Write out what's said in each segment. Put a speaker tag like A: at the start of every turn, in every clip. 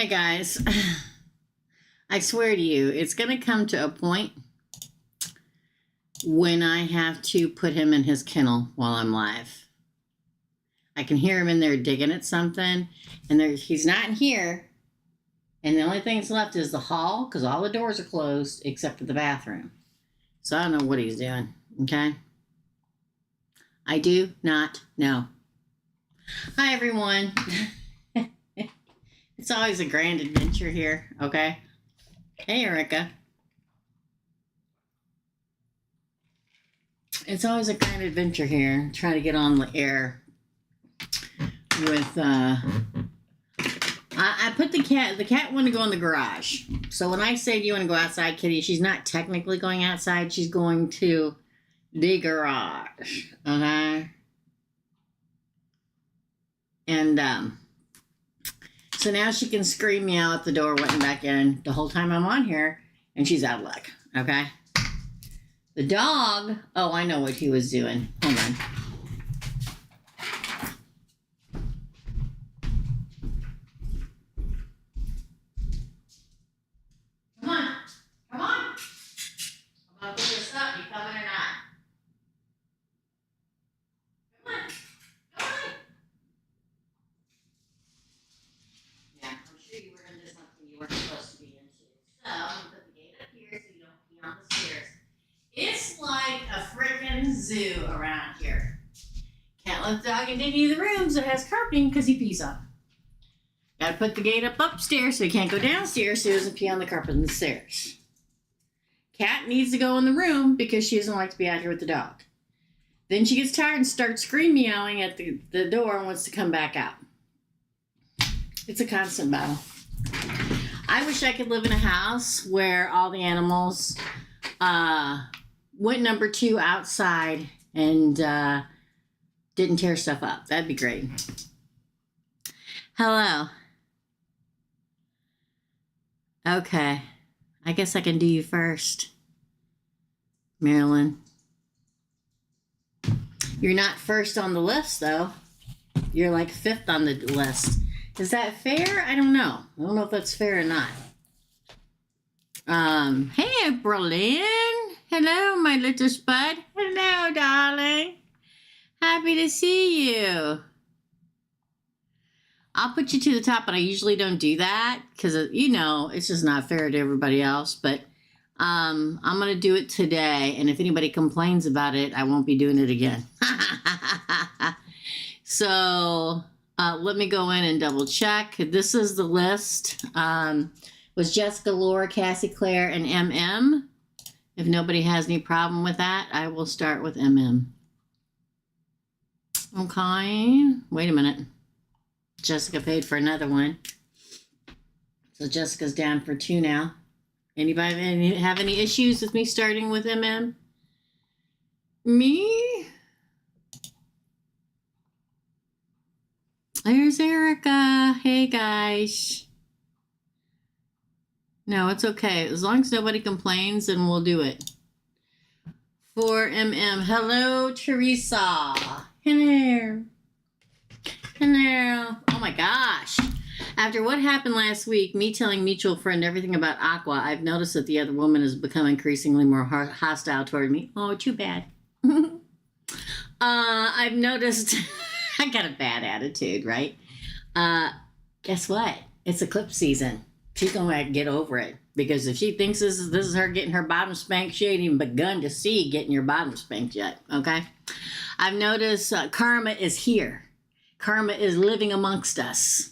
A: Hey guys, I swear to you, it's going to come to a point when I have to put him in his kennel while I'm live. I can hear him in there digging at something, and he's not in here, and the only thing that's left is the hall, because all the doors are closed except for the bathroom. So I don't know what he's doing, okay? I do not know. Hi, everyone. It's always a grand adventure here, okay? Hey, Erica. It's always a grand adventure here, trying to get on the air with, I put the cat wanted to go in the garage. So when I say, do you want to go outside, Kitty, she's not technically going outside, she's going to the garage, okay? And, so now she can scream me out the door, went back in the whole time I'm on here, and she's out of luck, okay? The dog, oh, I know what he was doing. Hold on. Come on. Come on. I'm going to put this up. You coming or not? Come on. Come on. Yeah, I'm sure you were into something you weren't supposed to be into. So I'm going to put the gate up here so you don't pee on the stairs. It's like a freaking zoo around here. Can't let the dog into any of the rooms that has carpeting because he pees on. Gotta put the gate up upstairs so he can't go downstairs so he doesn't pee on the carpet and the stairs. Cat needs to go in the room because she doesn't like to be out here with the dog. Then she gets tired and starts screaming, yelling at the door and wants to come back out. It's a constant battle. I wish I could live in a house where all the animals went number 2 outside and didn't tear stuff up. That'd be great. Hello. Okay. I guess I can do you first. Marilyn. You're not first on the list, though. You're like 5th on the list. Is that fair? I don't know. I don't know if that's fair or not. Hey, Berlin. Hello, my little spud. Hello, darling. Happy to see you. I'll put you to the top, but I usually don't do that because, you know, it's just not fair to everybody else. But I'm going to do it today, and if anybody complains about it, I won't be doing it again. So let me go in and double check. This is the list. Was Jessica, Laura, Cassie, Claire, and MM. If nobody has any problem with that, I will start with MM. Okay. Wait a minute. Jessica paid for another one. So Jessica's down for 2 now. Anybody have any issues with me starting with MM? Me? There's Erica. Hey, guys. No, it's okay. As long as nobody complains, then we'll do it. For MM. Hello, Teresa. Hello. Hello. Oh, my gosh. After what happened last week, me telling mutual friend everything about Aqua, I've noticed that the other woman has become increasingly more hostile toward me. Oh, too bad. I've noticed I got a bad attitude, right? Guess what? It's eclipse season. She's going to get over it. Because if she thinks this is her getting her bottom spanked, she ain't even begun to see getting your bottom spanked yet, okay? I've noticed karma is here. Karma is living amongst us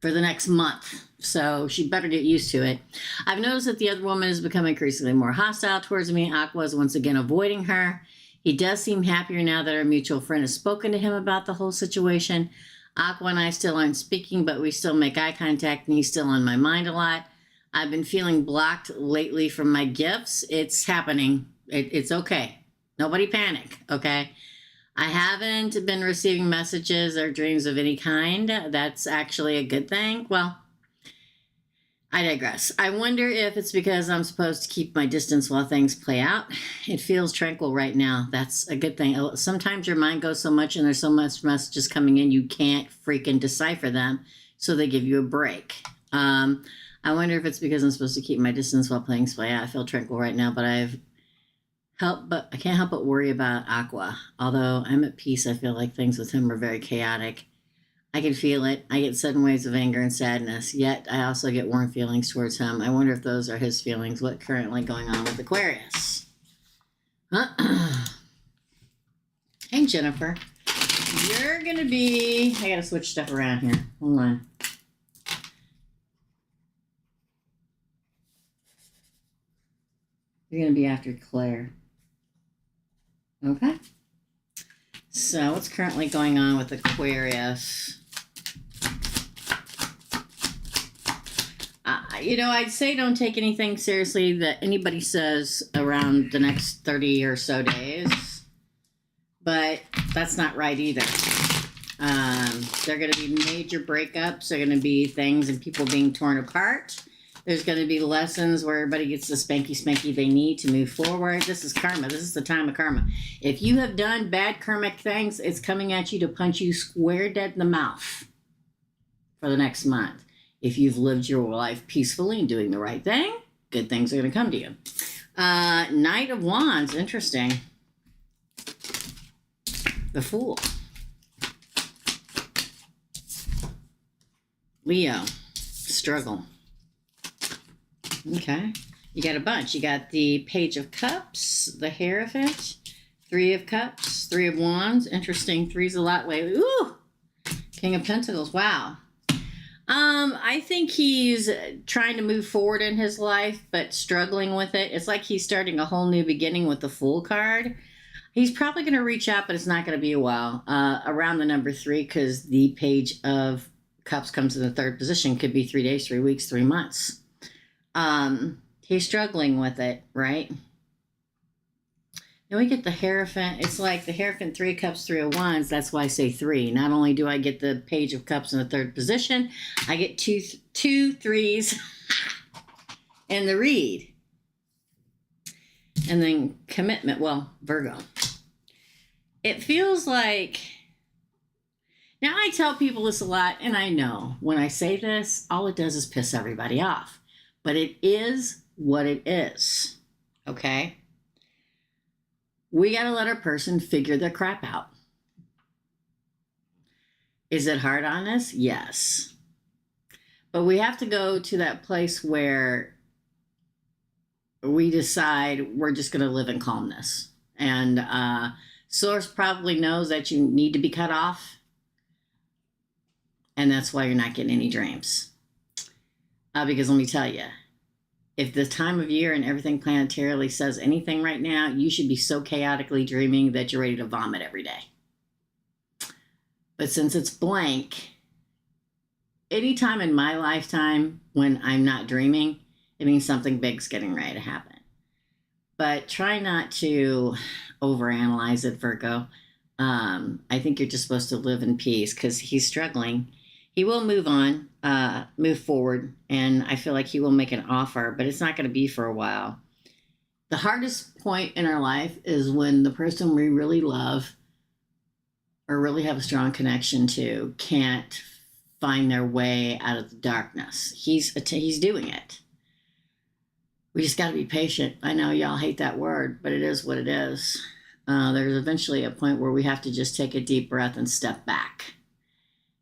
A: for the next month. So she better get used to it. I've noticed that the other woman has become increasingly more hostile towards me. Aqua is once again avoiding her. He does seem happier now that our mutual friend has spoken to him about the whole situation. Aqua and I still aren't speaking, but we still make eye contact, and he's still on my mind a lot. I've been feeling blocked lately from my gifts. It's happening. It's okay. Nobody panic, okay? I haven't been receiving messages or dreams of any kind. That's actually a good thing. Well, I digress. I wonder if it's because I'm supposed to keep my distance while things play out. It feels tranquil right now. That's a good thing. Sometimes your mind goes so much and there's so much messages coming in, you can't freaking decipher them. So they give you a break. I wonder if it's because I'm supposed to keep my distance while playing spy. I feel tranquil right now, but I can't help but worry about Aqua. Although I'm at peace, I feel like things with him are very chaotic. I can feel it. I get sudden waves of anger and sadness, yet I also get warm feelings towards him. I wonder if those are his feelings. What's currently going on with Aquarius? Hey, Jennifer. You're going to be... I got to switch stuff around here. Hold on. You're going to be after Claire. Okay. So what's currently going on with Aquarius? I'd say don't take anything seriously that anybody says around the next 30 or so days. But that's not right either. There are going to be major breakups. There are going to be things and people being torn apart. There's going to be lessons where everybody gets the spanky they need to move forward. This is karma. This is the time of karma. If you have done bad karmic things, it's coming at you to punch you square dead in the mouth for the next month. If you've lived your life peacefully and doing the right thing, good things are going to come to you. Knight of Wands. Interesting. The Fool. Leo. Struggle. Okay. You got a bunch. You got the Page of Cups, the Hierophant, Three of Cups, Three of Wands. Interesting. Three's a lot lately. Ooh! King of Pentacles. Wow. I think he's trying to move forward in his life, but struggling with it. It's like he's starting a whole new beginning with the Fool card. He's probably going to reach out, but it's not going to be a while. Around the number 3, because the Page of Cups comes in the 3rd position. Could be 3 days, 3 weeks, 3 months. He's struggling with it, right? Then we get the Hierophant. It's like the Hierophant, 3 of Cups, 3 of Wands. That's why I say 3. Not only do I get the Page of Cups in the 3rd position, I get two 3s in the read. And then Commitment. Well, Virgo. It feels like... Now, I tell people this a lot, and I know when I say this, all it does is piss everybody off. But it is what it is. Okay? We got to let our person figure their crap out. Is it hard on us? Yes. But we have to go to that place where we decide we're just going to live in calmness. And Source probably knows that you need to be cut off. And that's why you're not getting any dreams. Because let me tell you, if the time of year and everything planetarily says anything right now, you should be so chaotically dreaming that you're ready to vomit every day. But since it's blank, anytime in my lifetime when I'm not dreaming, it means something big's getting ready to happen. But try not to overanalyze it, Virgo. I think you're just supposed to live in peace because he's struggling. He will move on, move forward, and I feel like he will make an offer, but it's not going to be for a while. The hardest point in our life is when the person we really love or really have a strong connection to can't find their way out of the darkness. He's doing it. We just got to be patient. I know y'all hate that word, but it is what it is. There's eventually a point where we have to just take a deep breath and step back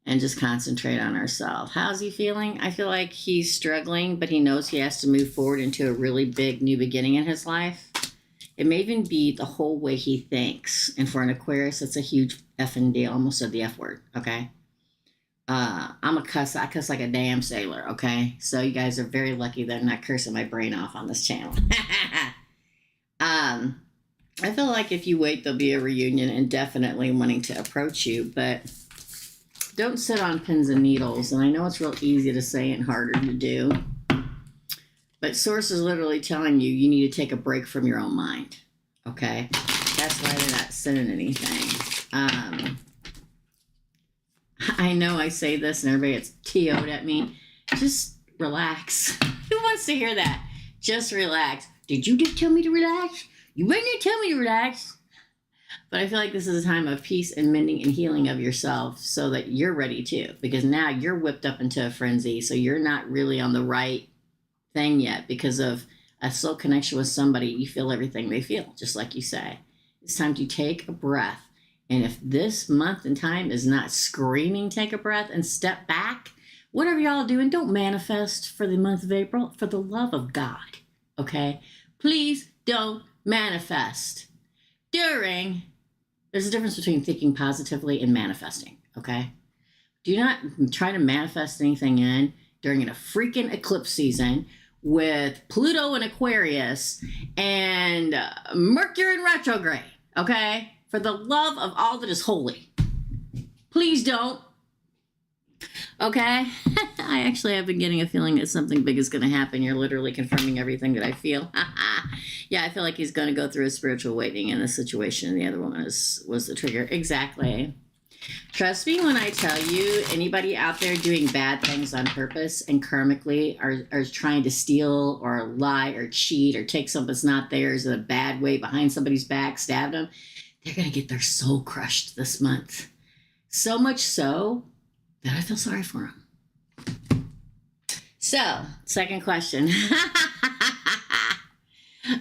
A: and just concentrate on ourselves. How's he feeling? I feel like he's struggling, but he knows he has to move forward into a really big new beginning in his life. It may even be the whole way he thinks. And for an Aquarius, it's a huge effing deal. I almost said the F word, okay? I'm a cuss. I cuss like a damn sailor, okay? So you guys are very lucky that I'm not cursing my brain off on this channel. I feel like if you wait, there'll be a reunion and definitely wanting to approach you, but don't sit on pins and needles. And I know it's real easy to say and harder to do, but Source is literally telling you you need to take a break from your own mind, okay? That's why they're not sending anything. I know I say this and everybody gets TO'd at me. Just relax. Who wants to hear that? Just relax. Did you just tell me to relax? You better not tell me to relax. But I feel like this is a time of peace and mending and healing of yourself so that you're ready too. Because now you're whipped up into a frenzy. So you're not really on the right thing yet because of a soul connection with somebody. You feel everything they feel, just like you say. It's time to take a breath. And if this month in time is not screaming, take a breath and step back, whatever y'all doing, don't manifest for the month of April, for the love of God, okay? Please don't manifest there's a difference between thinking positively and manifesting, okay? Do not try to manifest anything in during a freaking eclipse season with Pluto in Aquarius and Mercury in retrograde, okay? For the love of all that is holy. Please don't. Okay? I actually have been getting a feeling that something big is going to happen. You're literally confirming everything that I feel. Yeah, I feel like he's going to go through a spiritual awakening in this situation. The other one was the trigger. Exactly. Trust me when I tell you, anybody out there doing bad things on purpose and karmically are trying to steal or lie or cheat or take something that's not theirs in a bad way behind somebody's back, stab them, they're going to get their soul crushed this month. So much so that I feel sorry for them. So, second question.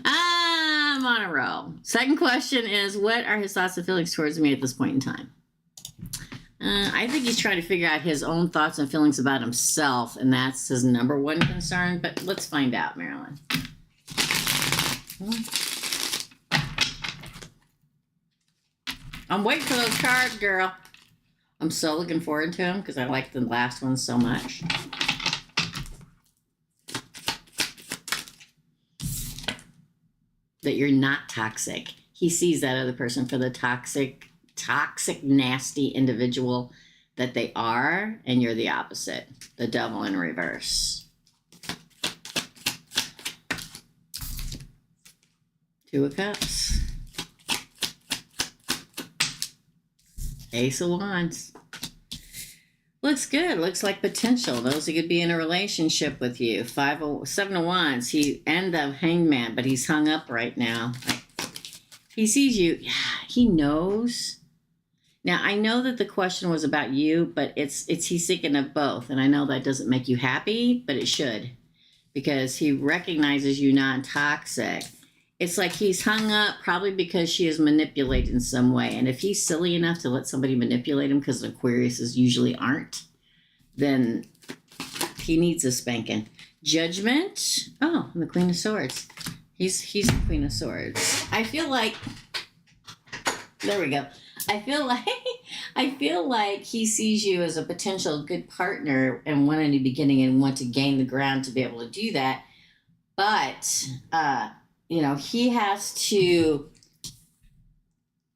A: I'm on a roll. Second question is, what are his thoughts and feelings towards me at this point in time? I think he's trying to figure out his own thoughts and feelings about himself, and that's his number one concern. But let's find out, Marilyn. I'm waiting for those cards, girl. I'm so looking forward to them because I like the last one so much. That you're not toxic. He sees that other person for the toxic, nasty individual that they are, and you're the opposite. The devil in reverse. Two of Cups. Ace of Wands. Looks good. Looks like potential. Those who could be in a relationship with you. Seven of Wands. He and the Hangman, but he's hung up right now. He sees you. He knows. Now I know that the question was about you, but it's he's thinking of both, and I know that doesn't make you happy, but it should, because he recognizes you non-toxic. It's like he's hung up probably because she is manipulated in some way. And if he's silly enough to let somebody manipulate him, because Aquariuses usually aren't, then he needs a spanking. Judgment. Oh, and the Queen of Swords. He's the Queen of Swords. I feel like, there we go. I feel like he sees you as a potential good partner and want a new beginning and want to gain the ground to be able to do that. But, he has to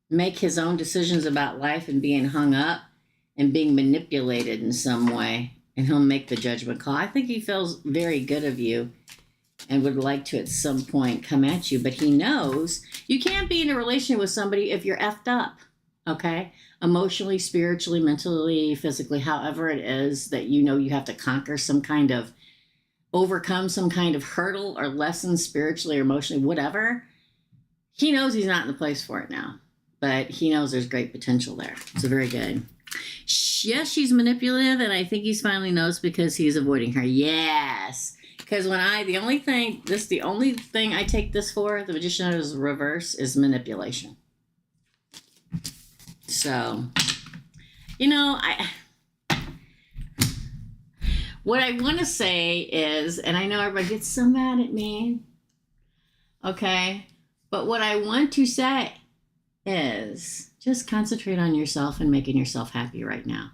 A: make his own decisions about life and being hung up and being manipulated in some way. And he'll make the judgment call. I think he feels very good of you and would like to at some point come at you. But he knows you can't be in a relationship with somebody if you're effed up, okay? Emotionally, spiritually, mentally, physically, however it is that you have to conquer some kind of overcome some kind of hurdle or lesson spiritually or emotionally, whatever. He knows he's not in the place for it now, but he knows there's great potential there. So very good. Yes, she's manipulative, and I think he's finally knows because he's avoiding her. Yes. Because the only thing I take this for, the Magician is reverse, is manipulation. So, what I want to say is, and I know everybody gets so mad at me, okay? But what I want to say is just concentrate on yourself and making yourself happy right now.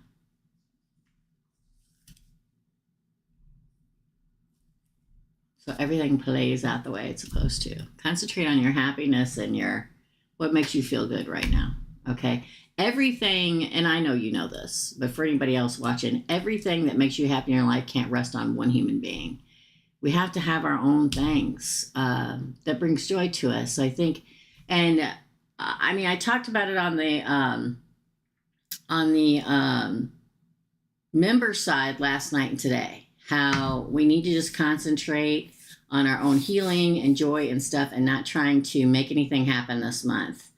A: So everything plays out the way it's supposed to. Concentrate on your happiness and what makes you feel good right now, okay? Everything, and I know you know this, but for anybody else watching, everything that makes you happy in your life can't rest on one human being. We have to have our own things that brings joy to us, I think. And I talked about it on the member side last night and today, how we need to just concentrate on our own healing and joy and stuff and not trying to make anything happen this month.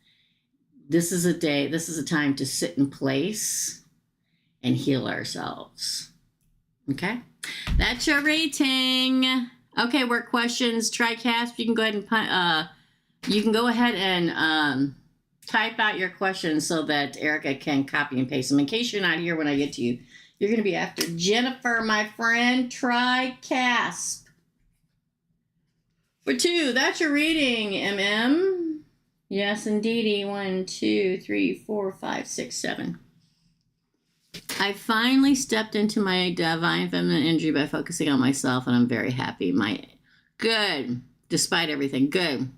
A: this is a time to sit in place and heal ourselves. Okay? That's your rating. Okay, work questions, TriCast. You can go ahead and type out your questions so that Erica can copy and paste them. In case you're not here when I get to you, you're going to be after Jennifer, my friend. TriCast. For 2, that's your reading, MM. Yes, indeedy. 1, 2, 3, 4, 5, 6, 7. I finally stepped into my divine feminine energy by focusing on myself, and I'm very happy. Good. Despite everything, good.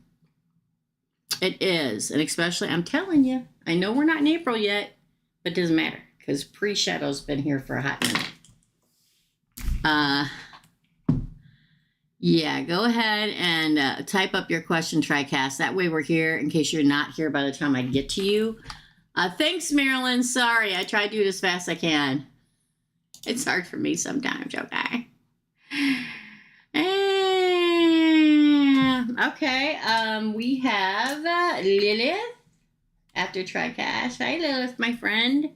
A: It is. And especially, I'm telling you, I know we're not in April yet, but it doesn't matter because pre-shadow's been here for a hot minute. Yeah, go ahead and type up your question, TriCast. That way we're here in case you're not here by the time I get to you. Thanks, Marilyn. Sorry, I try to do it as fast as I can. It's hard for me sometimes, okay? Okay, we have Lilith after TriCast. Hi, Lilith, my friend.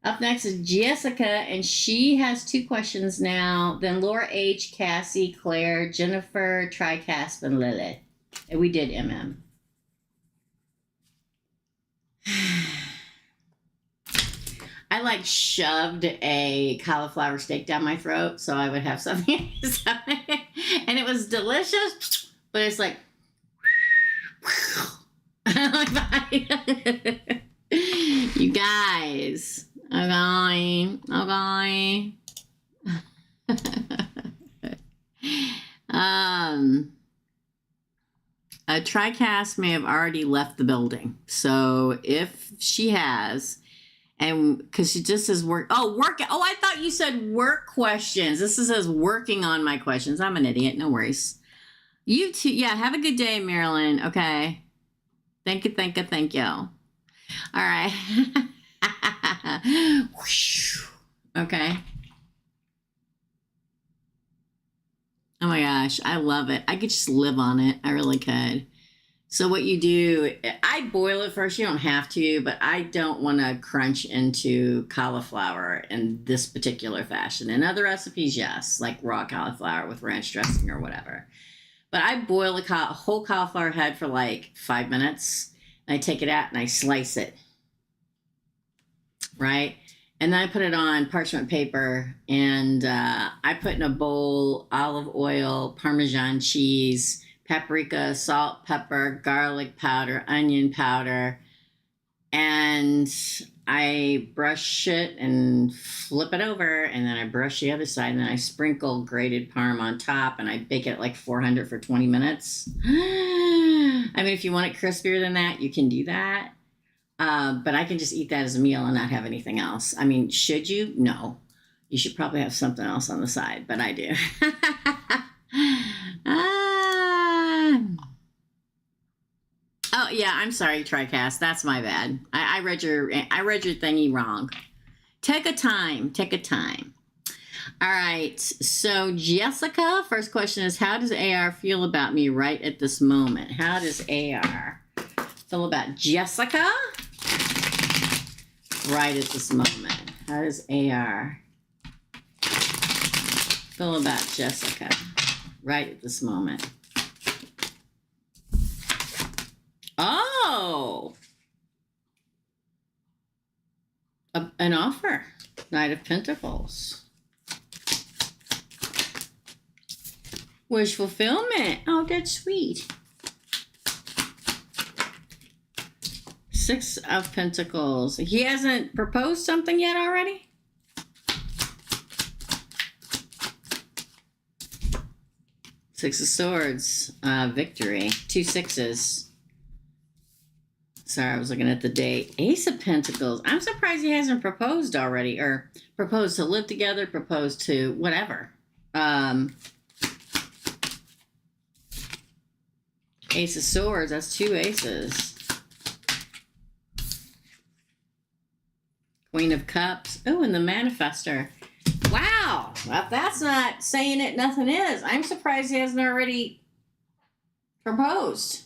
A: Up next is Jessica, and she has 2 questions now. Then Laura H, Cassie, Claire, Jennifer, TriCast, and Lilith. And we did MM. I like shoved a cauliflower steak down my throat so I would have something. And it was delicious, but it's like, you guys. Okay. A TriCast may have already left the building. So if she has, and because she just says work. Oh, I thought you said work questions. This says working on my questions. I'm an idiot. No worries. You too. Yeah. Have a good day, Marilyn. Okay. Thank you. All right. Okay. Oh my gosh, I love it. I could just live on it. I really could. So what you do, I boil it first. You don't have to, but I don't want to crunch into cauliflower in this particular fashion. In other recipes, yes, like raw cauliflower with ranch dressing or whatever. But I boil a whole cauliflower head for like 5 minutes. And I take it out and I slice it. Right? And then I put it on parchment paper, and I put in a bowl olive oil, Parmesan cheese, paprika, salt, pepper, garlic powder, onion powder, and I brush it and flip it over, and then I brush the other side, and then I sprinkle grated parm on top, and I bake it at like 400 for 20 minutes. I mean, if you want it crispier than that, you can do that. But I can just eat that as a meal and not have anything else. I mean, should you? No. You should probably have something else on the side, but I do. Oh, yeah, I'm sorry, TriCast. That's my bad. I read your thingy wrong. Take a time. All right. So, Jessica, first question is, how does AR feel about me right at this moment? How does AR feel about Jessica right at this moment? How does AR feel about Jessica right at this moment? Oh, an offer. Knight of Pentacles. Wish fulfillment. Oh, that's sweet. 6 of Pentacles. He hasn't proposed something yet already? Six of Swords. Victory. 2 6s. Sorry, I was looking at the date. Ace of Pentacles. I'm surprised he hasn't proposed already, or proposed to live together, proposed to whatever. Ace of Swords. That's 2 aces. Queen of Cups. Oh, and the Manifestor. Wow. Well, if that's not saying it, nothing is. I'm surprised he hasn't already proposed.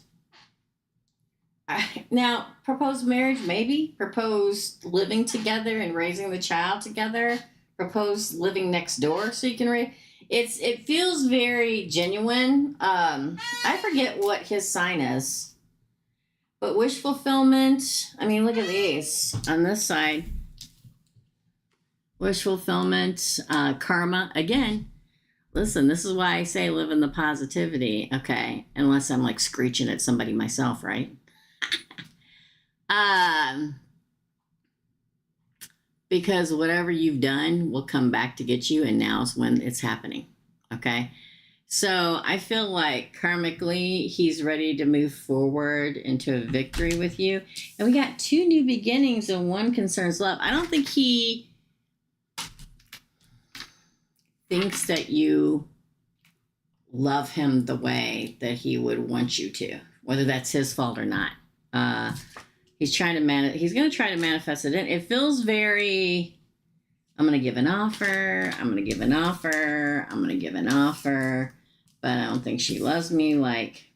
A: Now, proposed marriage, maybe. Proposed living together and raising the child together. Proposed living next door so you can raise. It feels very genuine. I forget what his sign is, but wish fulfillment. I mean, look at these on this side. Wish fulfillment, karma. Again, listen, this is why I say live in the positivity. Okay, unless I'm like screeching at somebody myself, right? Because whatever you've done will come back to get you, and now's when it's happening. Okay. So I feel like karmically he's ready to move forward into a victory with you. And we got 2 new beginnings and 1 concerns love. I don't think he thinks that you love him the way that he would want you to, whether that's his fault or not. He's trying to he's going to try to manifest it in. It feels very, I'm going to give an offer. I'm going to give an offer. I'm going to give an offer. But I don't think she loves me like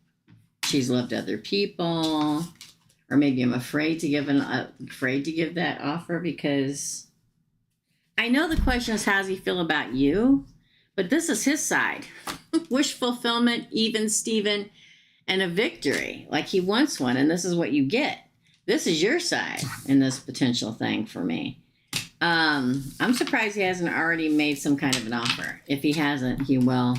A: she's loved other people. Or maybe I'm afraid to give that offer because I know the question is, how does he feel about you? But this is his side. Wish fulfillment, even Steven, and a victory. Like he wants one, and this is what you get. This is your side in this potential thing for me. I'm surprised he hasn't already made some kind of an offer. If he hasn't, he will.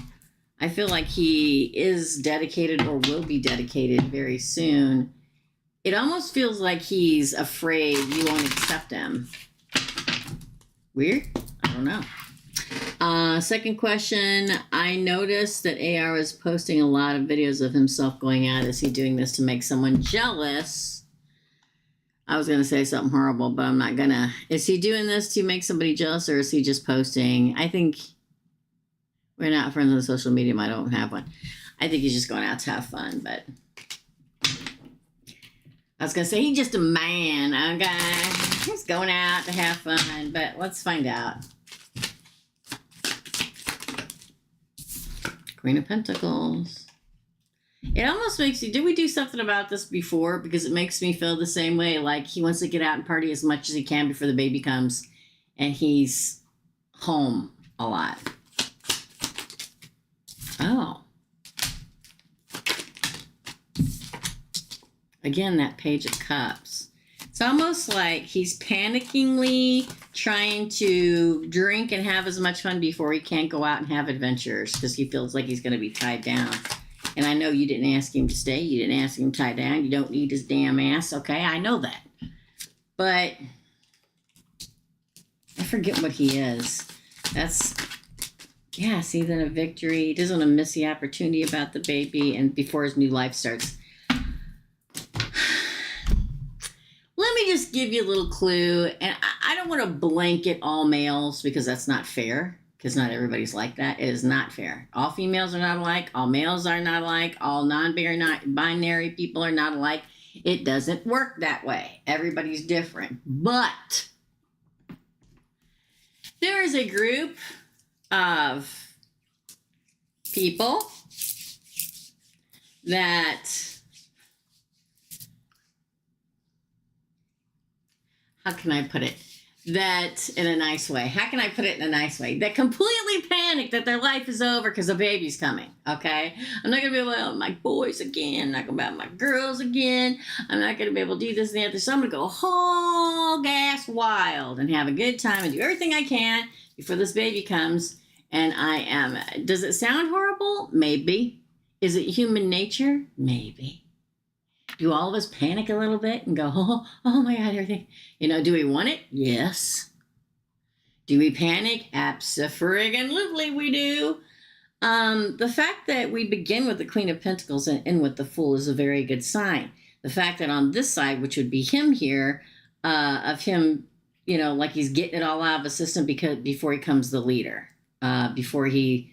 A: I feel like he is dedicated or will be dedicated very soon. It almost feels like he's afraid you won't accept him. Weird? I don't know. Second question. I noticed that AR was posting a lot of videos of himself going out. Is he doing this to make someone jealous? I was going to say something horrible, but I'm not going to. Is he doing this to make somebody jealous, or is he just posting? I think we're not friends on social media. I don't have one. I think he's just going out to have fun, but I was going to say he's just a man, okay? He's going out to have fun, but let's find out. Queen of Pentacles. It almost makes you, did we do something about this before? Because it makes me feel the same way. Like he wants to get out and party as much as he can before the baby comes. And he's home a lot. Oh. Again, that Page of Cups. It's almost like he's panickingly trying to drink and have as much fun before he can't go out and have adventures because he feels like he's going to be tied down. And I know you didn't ask him to stay. You didn't ask him to tie down. You don't need his damn ass. Okay, I know that. But I forget what he is. That's, yeah, see, then a victory. He doesn't want to miss the opportunity about the baby and before his new life starts. Let me just give you a little clue. And I don't want to blanket all males because that's not fair. Because not everybody's like that. It is not fair. All females are not alike. All males are not alike. All non-binary people are not alike. It doesn't work that way. Everybody's different. But there is a group of people that, how can I put it? That in a nice way. How can I put it in a nice way? That completely panic that their life is over because the baby's coming. Okay? I'm not going to be able to help my boys again. I'm not going to help my girls again. I'm not going to be able to do this and the other. So I'm going to go whole gas wild and have a good time and do everything I can before this baby comes. And I am. Does it sound horrible? Maybe. Is it human nature? Maybe. Do all of us panic a little bit and go, oh my God, everything. You know, do we want it? Yes. Do we panic? Abso-friggin-lutely we do. The fact that we begin with the Queen of Pentacles and end with the Fool is a very good sign. The fact that on this side, which would be him here, of him, you know, like he's getting it all out of the system before he comes the leader, before he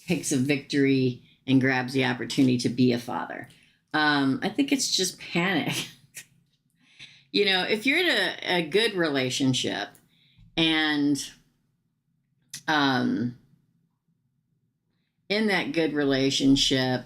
A: takes a victory and grabs the opportunity to be a father. I think it's just panic. You know, if you're in a good relationship and in that good relationship,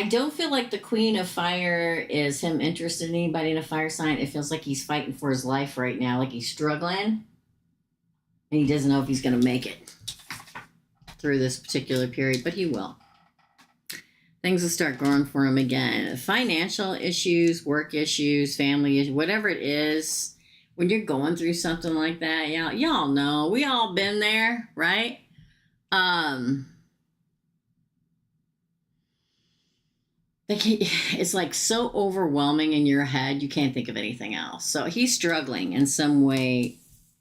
A: I don't feel like the Queen of Fire is him interested in anybody in a fire sign. It feels like he's fighting for his life right now, like he's struggling, and he doesn't know if he's going to make it through this particular period, but he will. Things will start growing for him again. Financial issues, work issues, family issues, whatever it is. When you're going through something like that, y'all know. We all been there, right? It's like so overwhelming in your head, you can't think of anything else. So he's struggling in some way,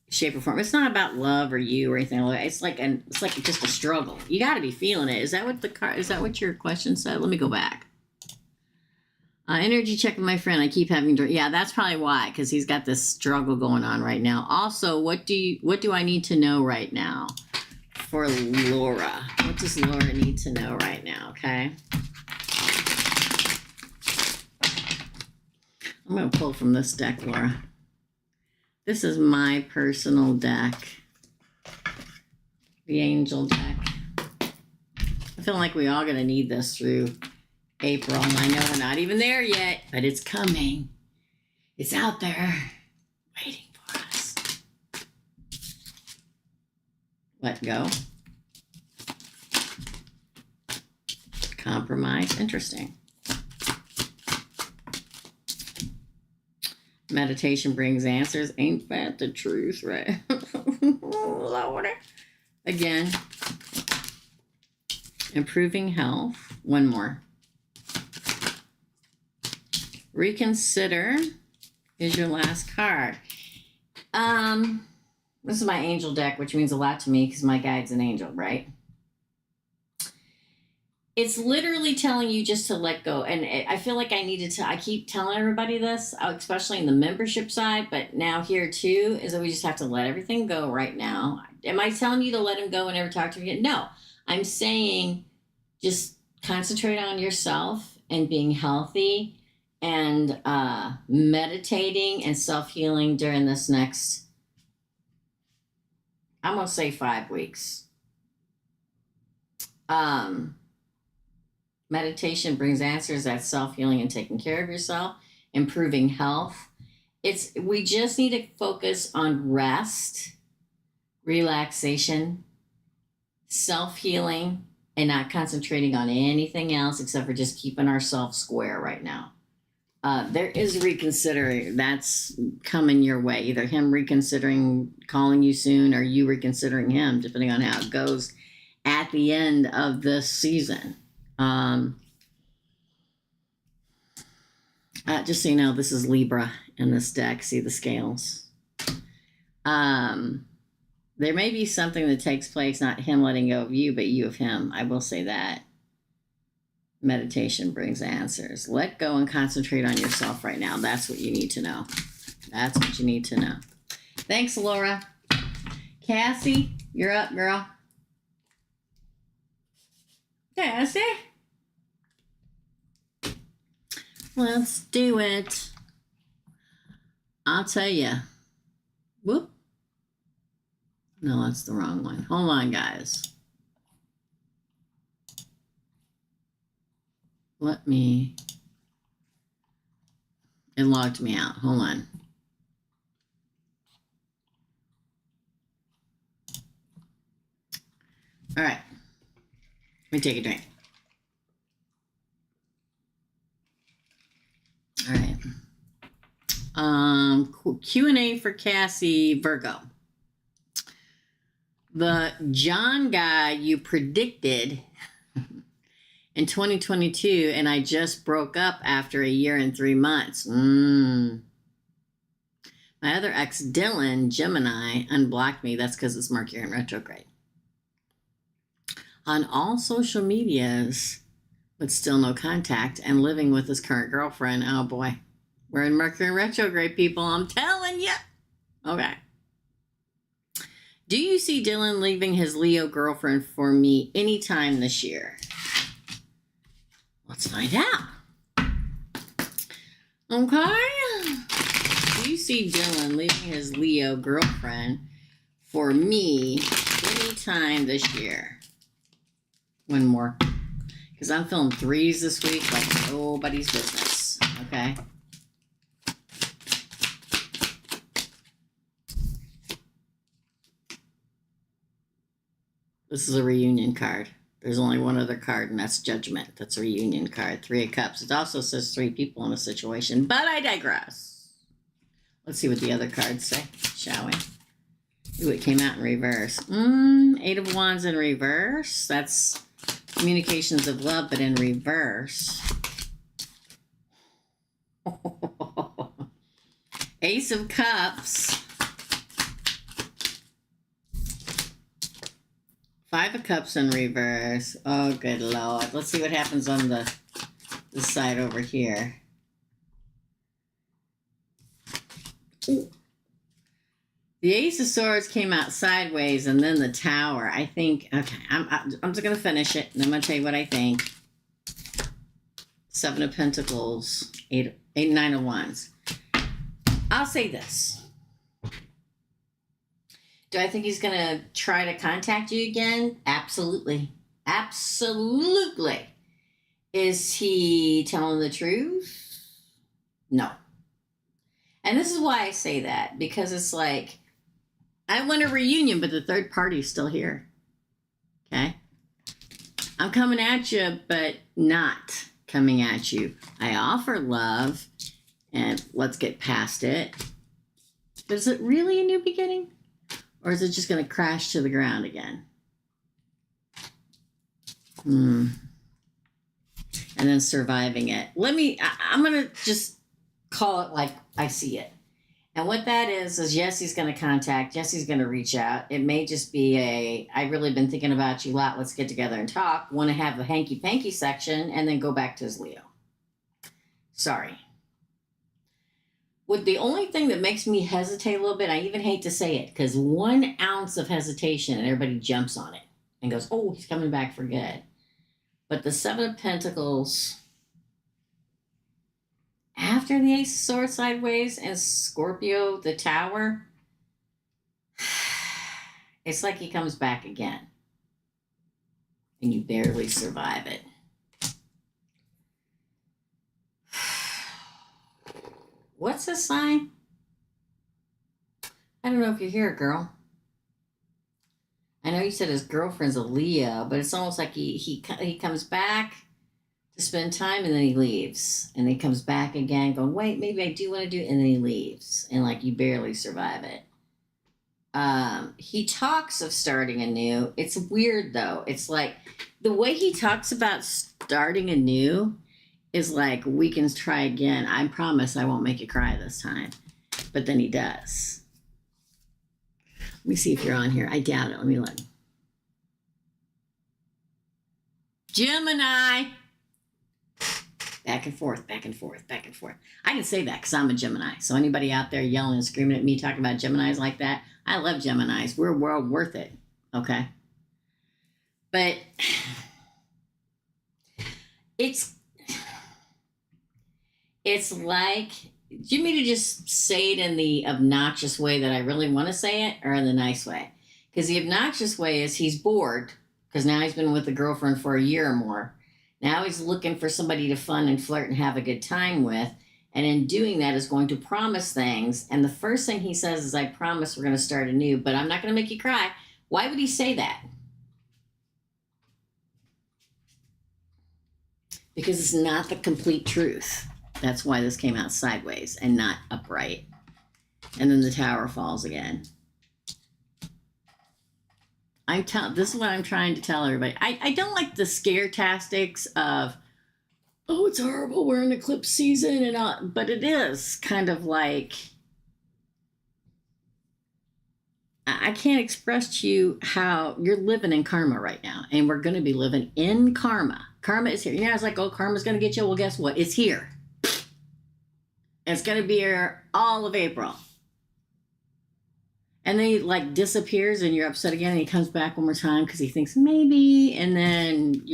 A: shape, or form. It's not about love or you or anything like that. It's like just a struggle. You got to be feeling it. Is that what your question said? Let me go back. Energy check with my friend. I keep having to. Yeah, that's probably why, because he's got this struggle going on right now. Also, what do I need to know right now for Laura? What does Laura need to know right now? Okay. I'm going to pull from this deck, Laura. This is my personal deck. The angel deck. I feel like we all going to need this through April. And I know we're not even there yet, but it's coming. It's out there waiting for us. Let go. Compromise. Interesting. Meditation brings answers. Ain't that the truth, right? Lord. Again. Improving health. One more. Reconsider is your last card. This is my angel deck, which means a lot to me because my guide's an angel, right? It's literally telling you just to let go. And I feel like I keep telling everybody this, especially in the membership side, but now here too, is that we just have to let everything go right now. Am I telling you to let him go and never talk to him again? No, I'm saying just concentrate on yourself and being healthy and meditating and self-healing during this next, I'm going to say 5 weeks. Meditation brings answers. That's self-healing and taking care of yourself, improving health. We just need to focus on rest, relaxation, self-healing, and not concentrating on anything else except for just keeping ourselves square right now. There is reconsidering. That's coming your way. Either him reconsidering calling you soon or you reconsidering him, depending on how it goes at the end of this season. Just so you know, this is Libra in this deck. See the scales. There may be something that takes place, not him letting go of you, but you of him. I will say that. Meditation brings answers. Let go and concentrate on yourself right now. That's what you need to know. That's what you need to know. Thanks, Laura. Cassie, you're up, girl. Cassie? Let's do it. I'll tell you. Whoop. No, that's the wrong one. Hold on, guys. It logged me out. Hold on. All right. Let me take a drink. All right. Q&A for Cassie, Virgo. The John guy you predicted in 2022, and I just broke up after 1 year and 3 months. My other ex, Dylan, Gemini, unblocked me. That's because it's Mercury in retrograde. On all social medias, but still no contact, and living with his current girlfriend. Oh boy, we're in Mercury in retrograde, people. I'm telling you. Okay. Do you see Dylan leaving his Leo girlfriend for me anytime this year? Let's find out. Okay. Do you see Dylan leaving his Leo girlfriend for me anytime this year? One more. Because I'm feeling threes this week like nobody's business. Okay. This is a reunion card. There's only one other card, and that's Judgment. That's a reunion card. 3 of Cups. It also says 3 people in a situation, but I digress. Let's see what the other cards say, shall we? Ooh, it came out in reverse. 8 of Wands in reverse. That's communications of love, but in reverse. Ace of Cups. 5 of Cups in reverse. Oh, good Lord. Let's see what happens on this side over here. Ooh. The Ace of Swords came out sideways, and then the Tower. I think, okay, I'm just going to finish it, and I'm going to tell you what I think. 7 of Pentacles, 9 of Wands. I'll say this. Do I think he's going to try to contact you again? Absolutely. Absolutely. Is he telling the truth? No. And this is why I say that. Because it's like, I want a reunion, but the third party's still here. Okay? I'm coming at you, but not coming at you. I offer love, and let's get past it. But is it really a new beginning? Or is it just going to crash to the ground again? And then surviving it. I'm going to just call it like I see it. And what that is yes, he's going to contact. Yes, he's going to reach out. It may just be I've really been thinking about you a lot. Let's get together and talk. Want to have the hanky-panky section and then go back to his Leo. Sorry. The only thing that makes me hesitate a little bit, I even hate to say it, because 1 ounce of hesitation and everybody jumps on it and goes, oh, he's coming back for good. But the 7 of Pentacles, after the Ace of Swords sideways and Scorpio, the Tower, it's like he comes back again. And you barely survive it. What's his sign? I don't know if you're here, girl. I know you said his girlfriend's a Leo, but it's almost like he comes back to spend time and then he leaves. And he comes back again going, wait, maybe I do want to do it. And then he leaves. And like you barely survive it. He talks of starting anew. It's weird though. It's like the way he talks about starting anew is like, we can try again. I promise I won't make you cry this time. But then he does. Let me see if you're on here. I doubt it. Let me look. Gemini. Back and forth, back and forth, back and forth. I can say that because I'm a Gemini. So anybody out there yelling and screaming at me talking about Geminis like that, I love Geminis. We're well worth it. Okay? But it's like, do you mean to just say it in the obnoxious way that I really want to say it, or in the nice way? Because the obnoxious way is he's bored, because now he's been with a girlfriend for a year or more. Now he's looking for somebody to fun and flirt and have a good time with. And in doing that is going to promise things. And the first thing he says is, I promise we're going to start anew, but I'm not going to make you cry. Why would he say that? Because it's not the complete truth. That's why this came out sideways and not upright. And then the Tower falls again. This is what I'm trying to tell everybody. I don't like the scare-tastics of, oh, it's horrible, we're in eclipse season and all, but it is kind of like, I can't express to you how you're living in karma right now, and we're going to be living in karma. Karma is here. You know, it's like, oh, karma's going to get you. Well, guess what? It's here. It's going to be here all of April. And then he like disappears and you're upset again, and he comes back one more time because he thinks maybe, and then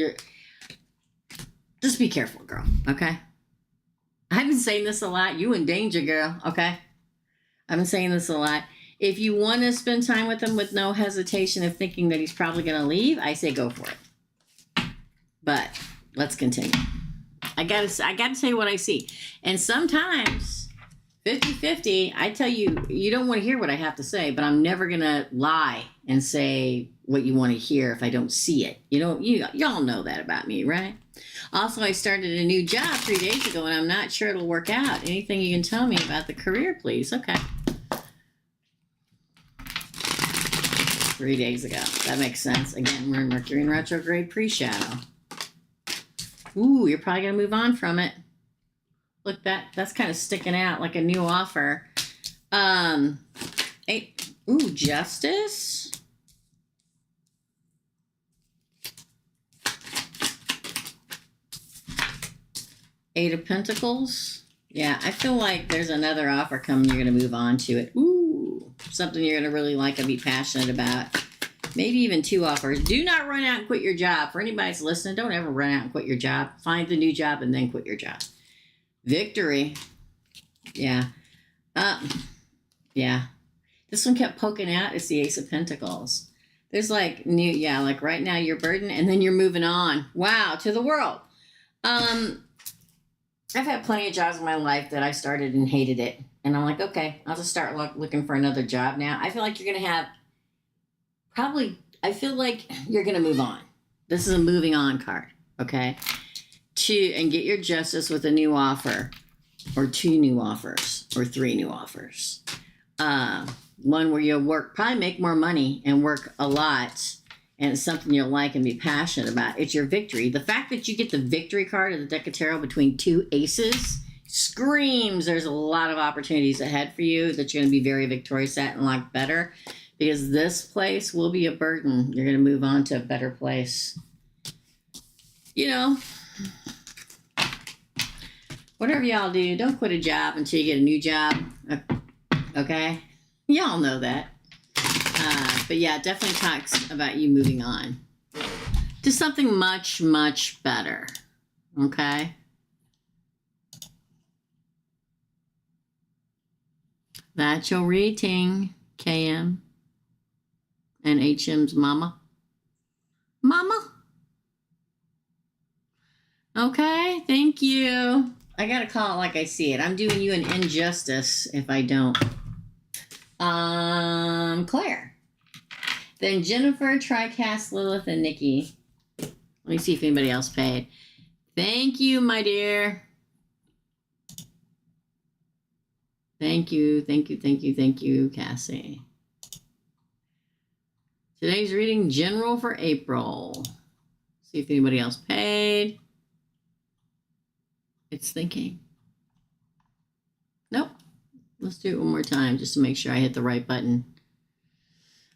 A: just be careful, girl, okay? I've been saying this a lot. You in danger, girl, okay? I've been saying this a lot. If you want to spend time with him with no hesitation of thinking that he's probably going to leave, I say go for it. But let's continue. I gotta tell you what I see. And sometimes 50-50, I tell you, you don't want to hear what I have to say, but I'm never gonna lie and say what you want to hear if I don't see it. Y'all know that about me, right? Also, I started a new job 3 days ago, and I'm not sure it'll work out. Anything you can tell me about the career, please? Okay. 3 days ago. That makes sense. Again, we're in Mercury in retrograde pre-shadow. Ooh, you're probably going to move on from it. Look, that's kind of sticking out like a new offer. Justice. Eight of Pentacles. Yeah, I feel like there's another offer coming. You're going to move on to it. Ooh, something you're going to really like and be passionate about. Maybe even two offers. Do not run out and quit your job. For anybody that's listening, don't ever run out and quit your job. Find the new job and then quit your job. Victory. Yeah. Yeah. This one kept poking out. It's the Ace of Pentacles. There's like like right now you're burdened and then you're moving on. Wow, to the world. I've had plenty of jobs in my life that I started and hated it. And I'm like, okay, I'll just start looking for another job now. I feel like you're going to have I feel like you're going to move on. This is a moving on card, okay? And get your justice with a new offer or two new offers or three new offers. One where you'll probably make more money and work a lot. And it's something you'll like and be passionate about. It's your victory. The fact that you get the victory card of the deck of tarot between two aces screams there's a lot of opportunities ahead for you that you're going to be very victorious at and like better. Because this place will be a burden. You're going to move on to a better place. Whatever y'all do, don't quit a job until you get a new job. Okay? Y'all know that. But yeah, it definitely talks about you moving on to something much, much better. Okay? That's your reading, KM and HM's mama. Mama? Okay, thank you. I gotta call it like I see it. I'm doing you an injustice if I don't. Claire. Then Jennifer, Tricast, Lilith, and Nikki. Let me see if anybody else paid. Thank you, my dear. Thank you, Cassie. Today's reading general for April. See if anybody else paid. It's thinking. Nope. Let's do it one more time just to make sure I hit the right button.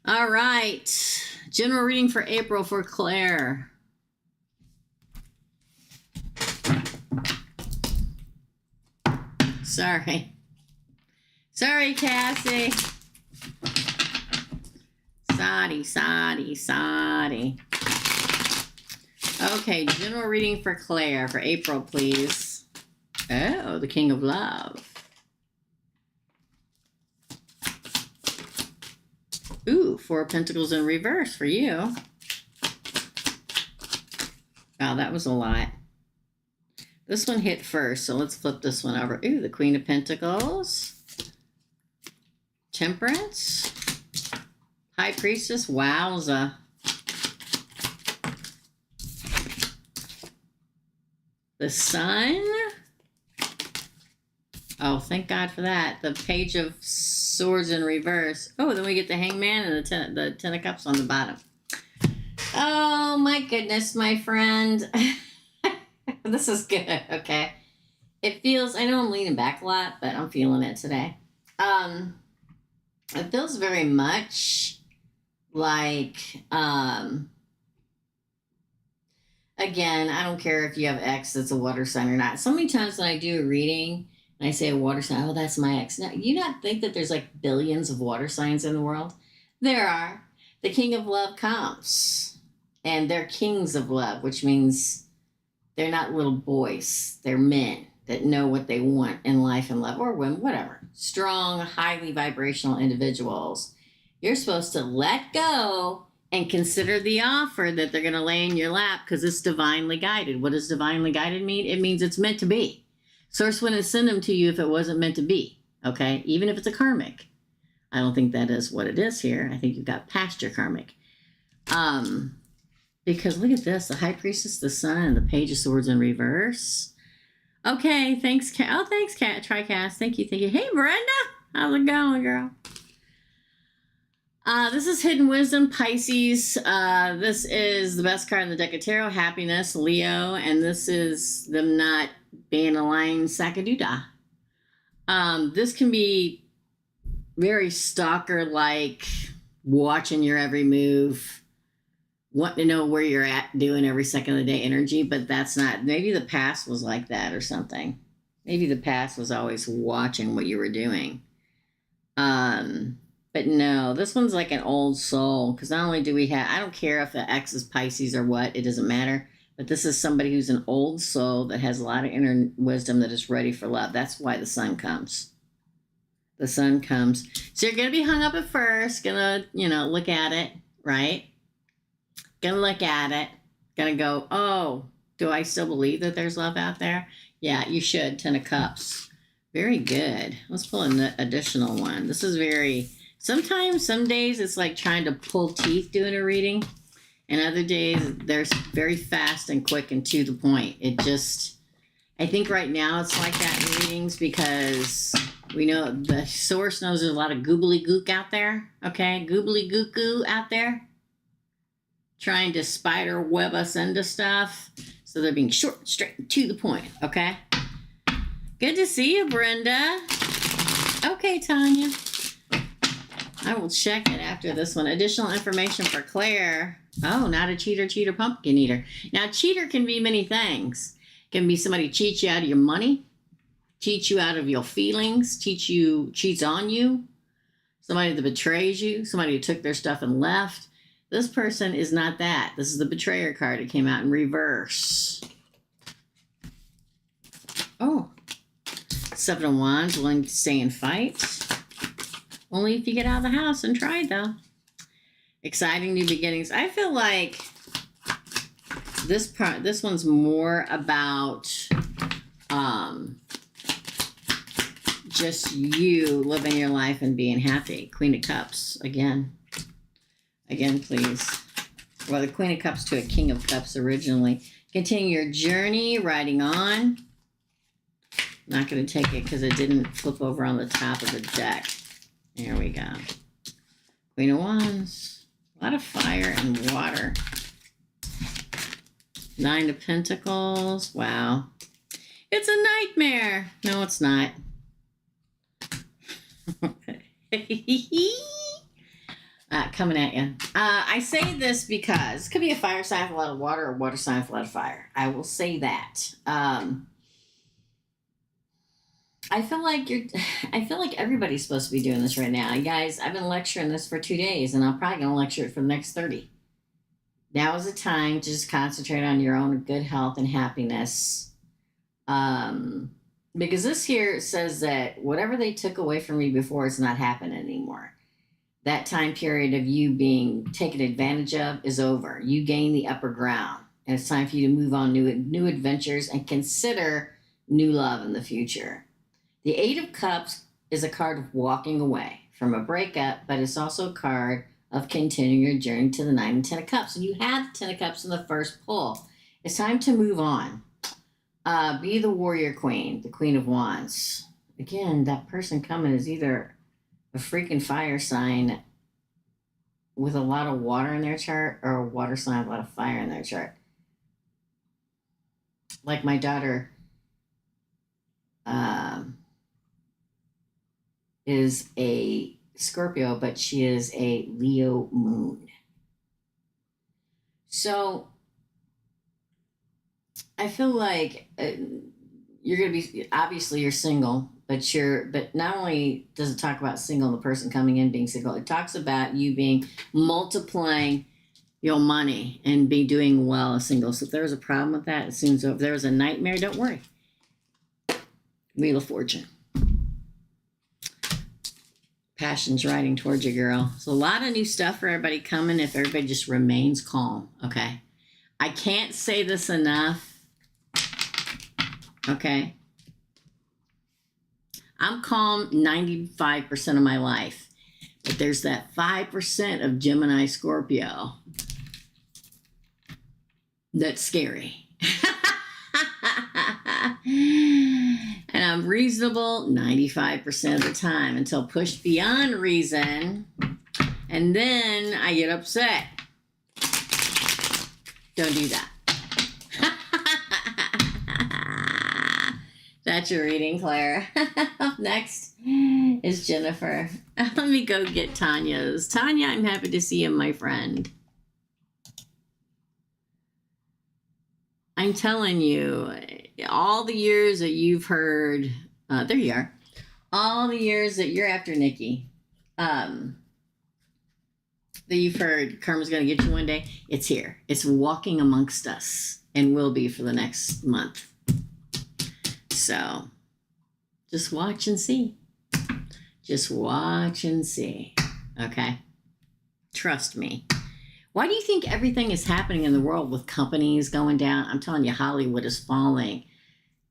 A: All right. General reading for April for Claire. Sorry, Cassie. Sadi. Okay, general reading for Claire for April, please. Oh, the King of Love. Ooh, Four of Pentacles in reverse for you. Wow, that was a lot. This one hit first, so let's flip this one over. Ooh, the Queen of Pentacles. Temperance. High Priestess. Wowza. The Sun. Oh, thank God for that. The Page of Swords in reverse. Oh, then we get the Hangman and the Ten of Cups on the bottom. Oh, my goodness, my friend. This is good, okay? It feels, I know I'm leaning back a lot, but I'm feeling it today. It feels very much like, again, I don't care if you have X that's a water sign or not. So many times when I do a reading and I say a water sign, oh, that's my X. Now, you not think that there's like billions of water signs in the world? There are. The King of Love comes, and they're kings of love, which means they're not little boys. They're men that know what they want in life and love, or women, whatever. Strong, highly vibrational individuals. You're supposed to let go and consider the offer that they're going to lay in your lap because it's divinely guided. What does divinely guided mean? It means it's meant to be. Source wouldn't send them to you if it wasn't meant to be, okay? Even if it's a karmic. I don't think that is what it is here. I think you've got past your karmic. Because look at this, the High Priestess, the Sun, and the Page of Swords in reverse. Okay, thanks, Kat. Oh, thanks, Kat. TriCast. Thank you, thank you. Hey, Brenda. How's it going, girl? This is Hidden Wisdom, Pisces. This is the best card in the deck of tarot, Happiness, Leo. And this is them not being aligned, Sakaduda. This can be very stalker-like, watching your every move, wanting to know where you're at, doing every second of the day energy, but that's not, maybe the past was like that or something. Maybe the past was always watching what you were doing. But no, this one's like an old soul, because not only do we have, I don't care if the ex is Pisces or what, it doesn't matter, but this is somebody who's an old soul that has a lot of inner wisdom that is ready for love. That's why the Sun comes. The Sun comes. So you're going to be hung up at first, going to, look at it, right? Going to look at it, going to go, oh, do I still believe that there's love out there? Yeah, you should. 10 of Cups. Very good. Let's pull an additional one. This is very, sometimes, some days it's like trying to pull teeth doing a reading. And other days they're very fast and quick and to the point. It just, I think right now it's like that in readings because we know the source knows there's a lot of goobly gook out there. Okay, goobly gook goo out there. Trying to spider web us into stuff. So they're being short, straight, to the point. Okay. Good to see you, Brenda. Okay, Tanya. I will check it after this one. Additional information for Claire. Oh, not a cheater, pumpkin eater. Now, cheater can be many things. It can be somebody cheats you out of your money, cheats you out of your feelings, cheats on you, somebody that betrays you, somebody who took their stuff and left. This person is not that. This is the betrayer card. It came out in reverse. Oh, 7 of Wands, willing to stay and fight. Only if you get out of the house and try, though. Exciting new beginnings. I feel like this one's more about just you living your life and being happy. Queen of Cups again. Again, please. Well, the Queen of Cups to a King of Cups originally. Continue your journey, riding on. Not going to take it because it didn't flip over on the top of the deck. Here we go. Queen of Wands. A lot of fire and water. 9 of Pentacles. Wow. It's a nightmare. No, it's not. Coming at you. I say this because it could be a fire sign with a lot of water or water sign with a lot of fire. I will say that. I feel like everybody's supposed to be doing this right now. Guys, I've been lecturing this for 2 days, and I'm probably going to lecture it for the next 30. Now is the time to just concentrate on your own good health and happiness. Because this here says that whatever they took away from you before is not happening anymore. That time period of you being taken advantage of is over. You gain the upper ground, and it's time for you to move on new adventures and consider new love in the future. The 8 of Cups is a card of walking away from a breakup, but it's also a card of continuing your journey to the 9 and 10 of Cups. And you had the 10 of Cups in the first pull. It's time to move on. Be the warrior queen, the Queen of Wands. Again, that person coming is either a freaking fire sign with a lot of water in their chart or a water sign with a lot of fire in their chart. Like my daughter is a Scorpio, but she is a Leo moon. So I feel like you're going to be, obviously you're single, but not only does it talk about single, the person coming in being single, it talks about you being multiplying your money and be doing well as single. So if there was a problem with that, it seems if there was a nightmare, don't worry. Wheel of Fortune. Passion's riding towards you, girl. So a lot of new stuff for everybody coming if everybody just remains calm, okay? I can't say this enough, okay? I'm calm 95% of my life, but there's that 5% of Gemini Scorpio that's scary. And I'm reasonable 95% of the time until pushed beyond reason, and then I get upset. Don't do that. That's your reading, Claire. Next is Jennifer. Let me go get Tanya's. Tanya, I'm happy to see you, my friend. I'm telling you, all the years that you've heard, there you are, all the years that you're after Nikki, that you've heard karma's going to get you one day, it's here. It's walking amongst us and will be for the next month. So just watch and see. Just watch and see. Okay? Trust me. Why do you think everything is happening in the world with companies going down? I'm telling you, Hollywood is falling.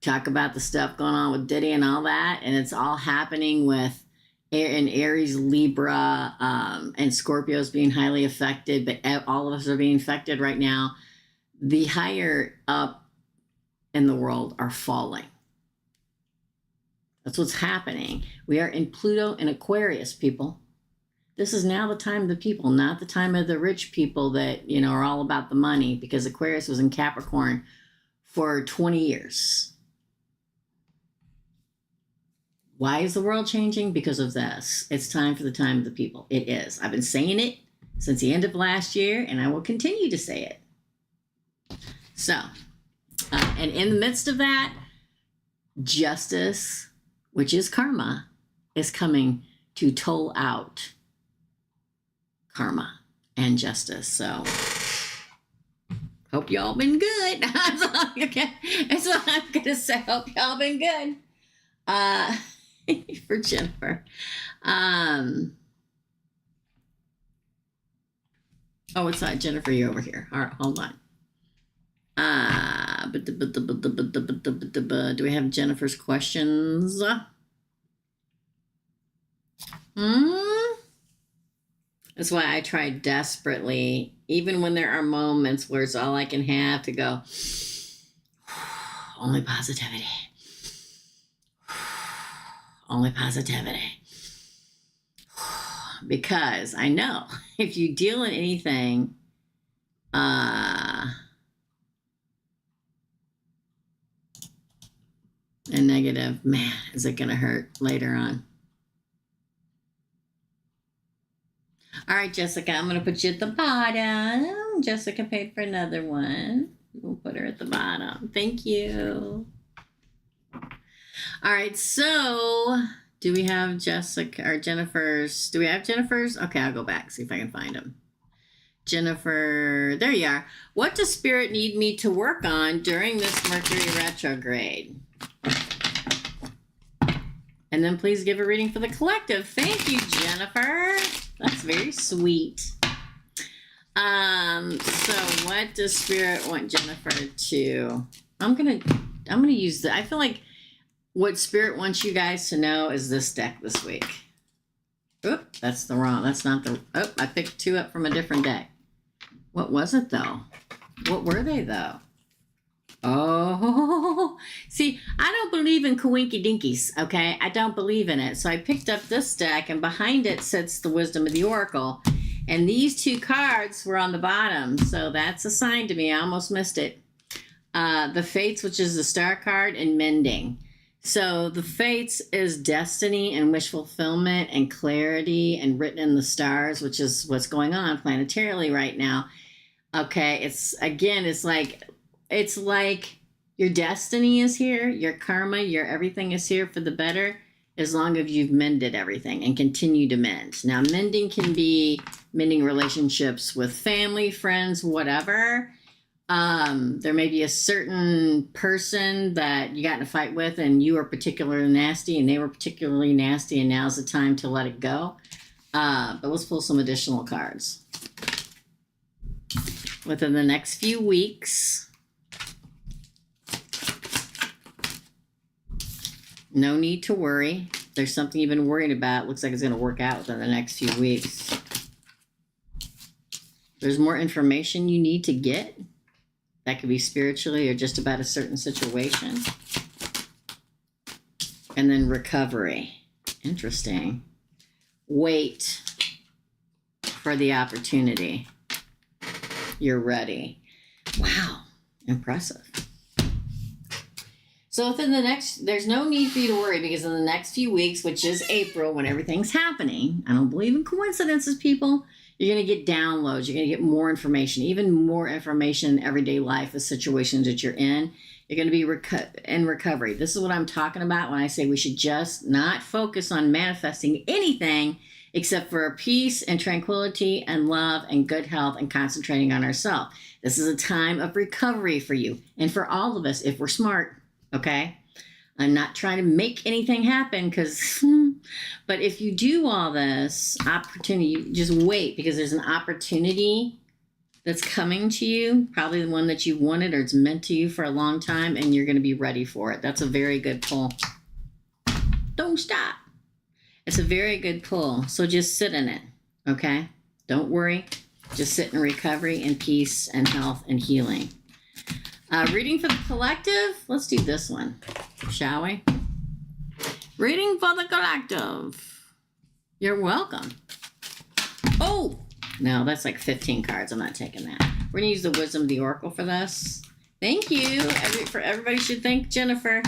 A: Talk about the stuff going on with Diddy and all that, and it's all happening with in Aries, Libra, and Scorpios being highly affected, but all of us are being affected right now. The higher up in the world are falling. That's what's happening. We are in Pluto and Aquarius, people. This is now the time of the people, not the time of the rich people that, you know, are all about the money, because Aquarius was in Capricorn for 20 years. Why is the world changing? Because of this. It's time for the time of the people. It is. I've been saying it since the end of last year, and I will continue to say it. So, and in the midst of that, justice, which is karma, is coming to toll out karma and justice. So, hope y'all been good. That's all I'm gonna say. Hope y'all been good. For Jennifer. Oh, it's not Jennifer. You're over here. All right, hold on. Do we have Jennifer's questions? That's why I try desperately, even when there are moments where it's all I can have, to go, only positivity. Only positivity. Because I know if you deal in anything, and negative, man, is it going to hurt later on. All right, Jessica, I'm going to put you at the bottom. Jessica paid for another one. We'll put her at the bottom. Thank you. All right, so do we have Jessica or Jennifer's? Do we have Jennifer's? Okay, I'll go back, see if I can find them. Jennifer, there you are. What does Spirit need me to work on during this Mercury retrograde? And then please give a reading for the collective. Thank you, Jennifer. That's very sweet. So what does Spirit want Jennifer to? I'm gonna use I feel like what Spirit wants you guys to know is this deck this week. Oop, that's not the, oh, I picked two up from a different deck. What was it though? What were they though? Oh, see, I don't believe in coinky dinkies, okay? I don't believe in it. So I picked up this deck, and behind it sits the Wisdom of the Oracle. And these two cards were on the bottom, so that's a sign to me. I almost missed it. The Fates, which is the Star card, and Mending. So the Fates is destiny and wish fulfillment and clarity and written in the stars, which is what's going on planetarily right now. Okay, it's like your destiny is here, your karma, your everything is here for the better, as long as you've mended everything and continue to mend. Now, mending can be mending relationships with family, friends, whatever. There may be a certain person that you got in a fight with and you were particularly nasty and they were particularly nasty, and now's the time to let it go. But let's pull some additional cards. Within the next few weeks, no need to worry. If there's something you've been worried about, it looks like it's going to work out within the next few weeks. There's more information you need to get. That could be spiritually or just about a certain situation. And then recovery. Interesting. Wait for the opportunity. You're ready. Wow. Impressive. So within the next, there's no need for you to worry, because in the next few weeks, which is April, when everything's happening, I don't believe in coincidences, people. You're going to get downloads. You're going to get more information, even more information in everyday life, the situations that you're in. You're going to be in recovery. This is what I'm talking about when I say we should just not focus on manifesting anything except for peace and tranquility and love and good health and concentrating on ourselves. This is a time of recovery for you and for all of us if we're smart, okay? I'm not trying to make anything happen, but if you do all this opportunity, just wait, because there's an opportunity that's coming to you, probably the one that you wanted or it's meant to you for a long time, and you're going to be ready for it. That's a very good pull. Don't stop. It's a very good pull. So just sit in it, okay? Don't worry. Just sit in recovery and peace and health and healing. Reading for the collective. Let's do this one, shall we? Reading for the collective. You're welcome. Oh, no, that's like 15 cards. I'm not taking that. We're going to use the Wisdom of the Oracle for this. Thank you. Everybody should thank Jennifer.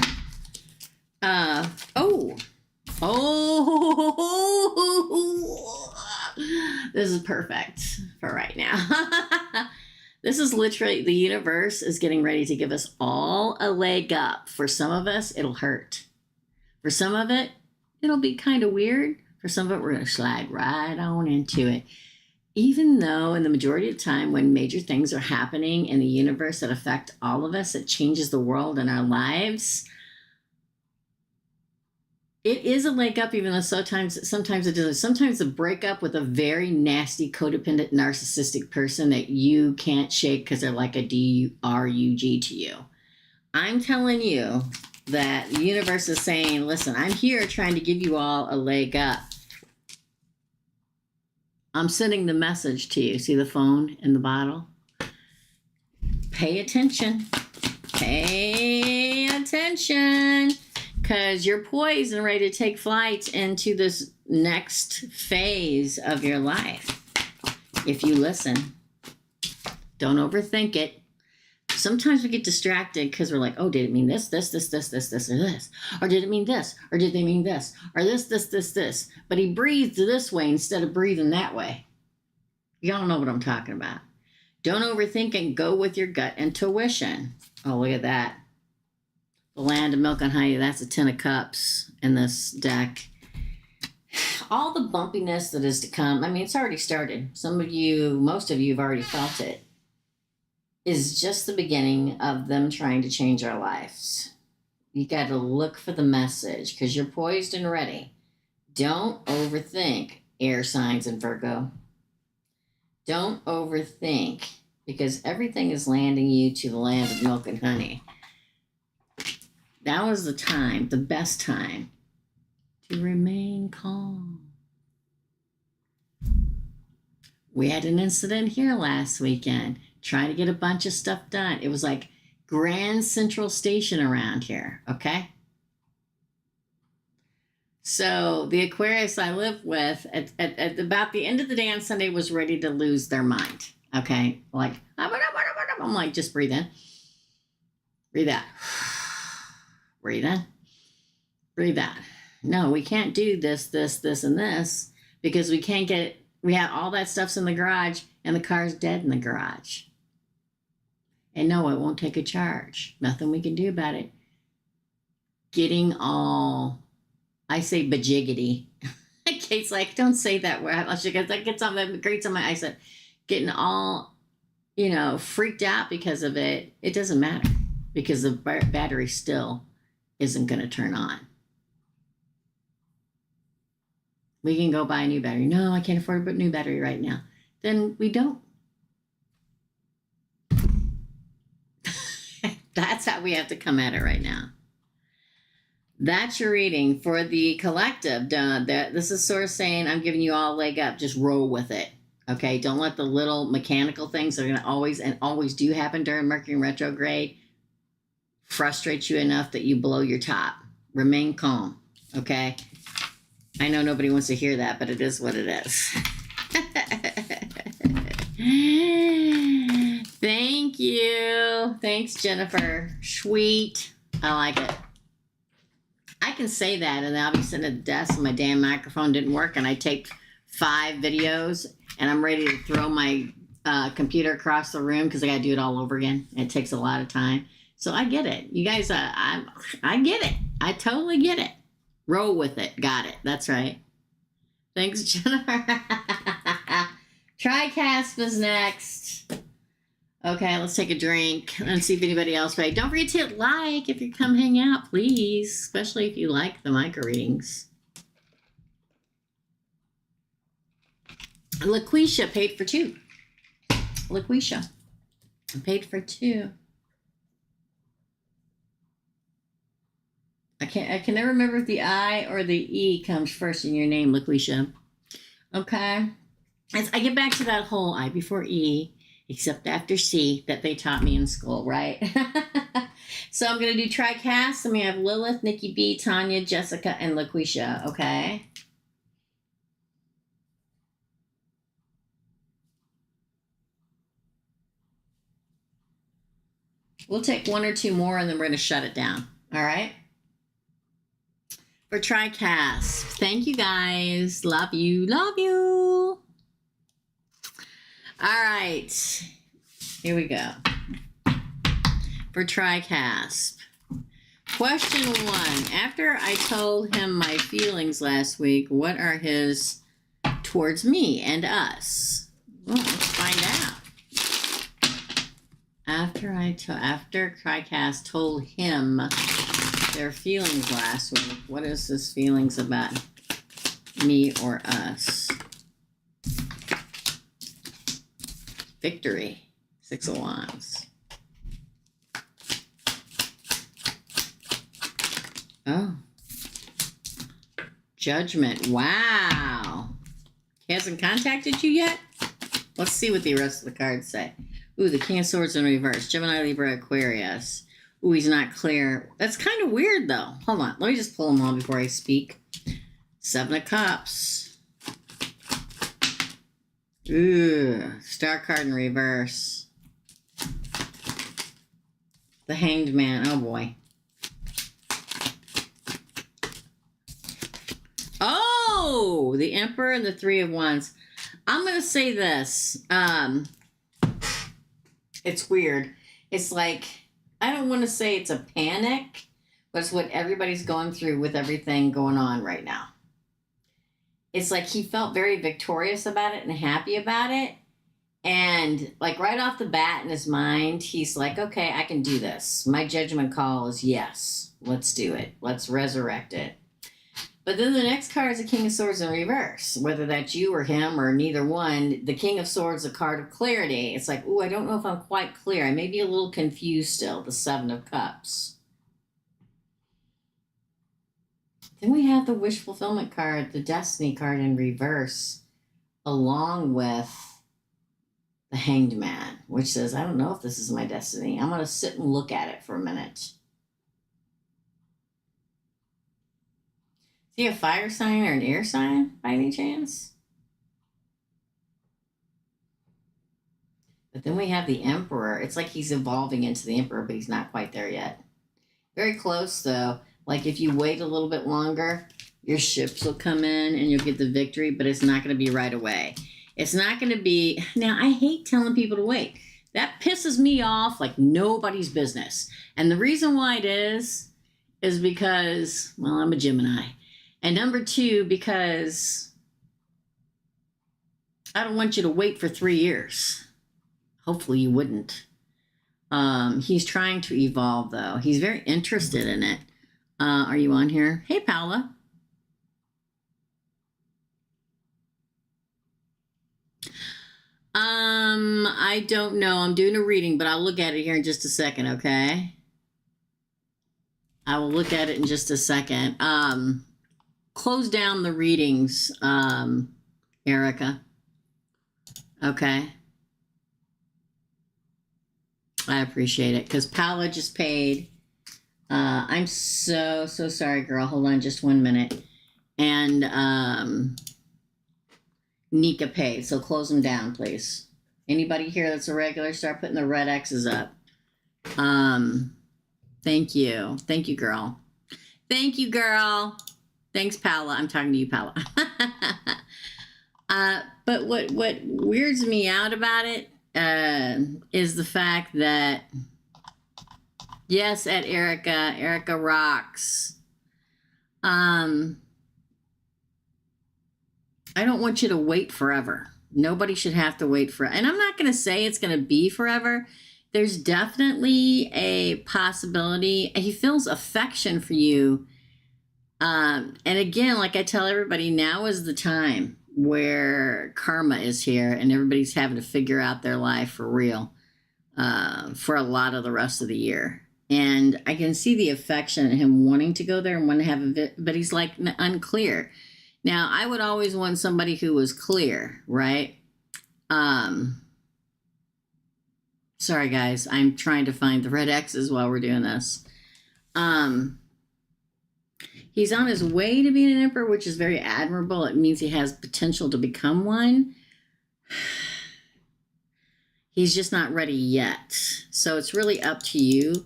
A: This is perfect for right now. This is literally, the universe is getting ready to give us all a leg up. For some of us, it'll hurt. For some of it, it'll be kind of weird. For some of it, we're going to slide right on into it. Even though in the majority of the time when major things are happening in the universe that affect all of us, it changes the world and our lives, it is a leg up, even though sometimes it doesn't. Sometimes a breakup with a very nasty, codependent, narcissistic person that you can't shake because they're like a DRUG to you. I'm telling you that the universe is saying, listen, I'm here trying to give you all a leg up. I'm sending the message to you. See the phone in the bottle? Pay attention. Pay attention. Because you're poised and ready to take flight into this next phase of your life. If you listen, don't overthink it. Sometimes we get distracted because we're like, oh, did it mean this, or this? Or did it mean this? Or did they mean this? Or this? But he breathed this way instead of breathing that way. Y'all know what I'm talking about. Don't overthink and go with your gut intuition. Oh, look at that. The Land of Milk and Honey, that's a 10 of Cups in this deck. All the bumpiness that is to come, I mean, it's already started. Most of you have already felt it. Is just the beginning of them trying to change our lives. You got to look for the message because you're poised and ready. Don't overthink, air signs and Virgo. Don't overthink, because everything is landing you to the land of milk and honey. Now is the time, the best time, to remain calm. We had an incident here last weekend, trying to get a bunch of stuff done. It was like Grand Central Station around here, okay? So the Aquarius I live with, at about the end of the day on Sunday, was ready to lose their mind, okay? Like, I'm like, just breathe in. Breathe out. Breathe in. Breathe out. No, we can't do this, and this, because we have all that stuff's in the garage, and the car's dead in the garage. And no, it won't take a charge. Nothing we can do about it. Getting all, I say bajiggity. Kate's like, don't say that word. That gets something that grates on my, I said, getting all freaked out because of it, it doesn't matter because the battery still isn't going to turn on. We can go buy a new battery. No, I can't afford a new battery right now. Then we don't. That's how we have to come at it right now. That's your reading for the collective. This is sort of saying, I'm giving you all a leg up. Just roll with it. Okay? Don't let the little mechanical things that are going to always do happen during Mercury retrograde frustrate you enough that you blow your top. Remain calm. Okay? I know nobody wants to hear that, but it is what it is. Thank you. Thanks, Jennifer. Sweet. I like it. I can say that, and I'll be sitting at the desk and my damn microphone didn't work, and I taped 5 videos, and I'm ready to throw my computer across the room because I got to do it all over again. It takes a lot of time. So I get it. You guys, I get it. I totally get it. Roll with it. Got it. That's right. Thanks, Jennifer. TriCasp is next. Okay, let's take a drink and see if anybody else ready. Don't forget to hit like if you come hang out, please. Especially if you like the micro readings. LaQuisha paid for 2. LaQuisha paid for 2. I can never remember if the I or the E comes first in your name, LaQuisha. Okay. As I get back to that whole I before E, except after C that they taught me in school, right? So I'm going to do TriCast. And we have Lilith, Nikki B, Tanya, Jessica, and LaQuisha. Okay. We'll take 1 or 2 more and then we're going to shut it down. All right. For TriCast. Thank you guys. Love you. Love you. All right. Here we go. For TriCasp. Question 1. After I told him my feelings last week, what are his towards me and us? Well, let's find out. After TriCast told him their feelings last week, what is his feelings about me or us? Victory. 6 of Wands. Oh. Judgment. Wow. He hasn't contacted you yet? Let's see what the rest of the cards say. Ooh, the King of Swords in reverse. Gemini, Libra, Aquarius. Ooh, he's not clear. That's kind of weird, though. Hold on. Let me just pull them all before I speak. 7 of Cups. Ooh, Star card in reverse. The Hanged Man. Oh, boy. Oh, the Emperor and the 3 of Wands. I'm going to say this. It's weird. It's like, I don't want to say it's a panic, but it's what everybody's going through with everything going on right now. It's like he felt very victorious about it and happy about it. And like right off the bat in his mind, he's like, okay, I can do this. My judgment call is yes. Let's do it. Let's resurrect it. But then the next card is the King of Swords in reverse. Whether that's you or him or neither one, the King of Swords is a card of clarity. It's like, ooh, I don't know if I'm quite clear. I may be a little confused still. The 7 of Cups. Then we have the Wish Fulfillment card, the Destiny card in reverse, along with the Hanged Man, which says, I don't know if this is my destiny. I'm going to sit and look at it for a minute. Is he a fire sign or an air sign by any chance? But then we have the Emperor. It's like he's evolving into the Emperor, but he's not quite there yet. Very close, though. Like if you wait a little bit longer, your ships will come in and you'll get the victory, but it's not going to be right away. It's not going to be... Now, I hate telling people to wait. That pisses me off like nobody's business. And the reason why it is because, well, I'm a Gemini. And number 2, because I don't want you to wait for 3 years hopefully you wouldn't. He's trying to evolve, though. He's very interested in it. Are you on here? Hey, Paula. I don't know. I'm doing a reading, but I'll look at it here in just a second, okay? I will look at it in just a second. Close down the readings, Erica. Okay. I appreciate it, because Paula just paid. I'm so sorry, girl. Hold on just 1 minute. And Nika paid, so close them down, please. Anybody here that's a regular, start putting the red X's up. Thank you. Thank you, girl. Thank you, girl. Thanks, Paula. I'm talking to you, Paula. But what weirds me out about it is the fact that, yes, at Erica. Erica rocks. I don't want you to wait forever. Nobody should have to wait for, and I'm not going to say it's going to be forever. There's definitely a possibility. He feels affection for you. And again, like I tell everybody, now is the time where karma is here and everybody's having to figure out their life for real for a lot of the rest of the year. And I can see the affection and him wanting to go there and want to have a but he's like unclear. Now, I would always want somebody who was clear, right? Sorry, guys. I'm trying to find the red X's while we're doing this. He's on his way to being an emperor, which is very admirable. It means he has potential to become one. He's just not ready yet. So it's really up to you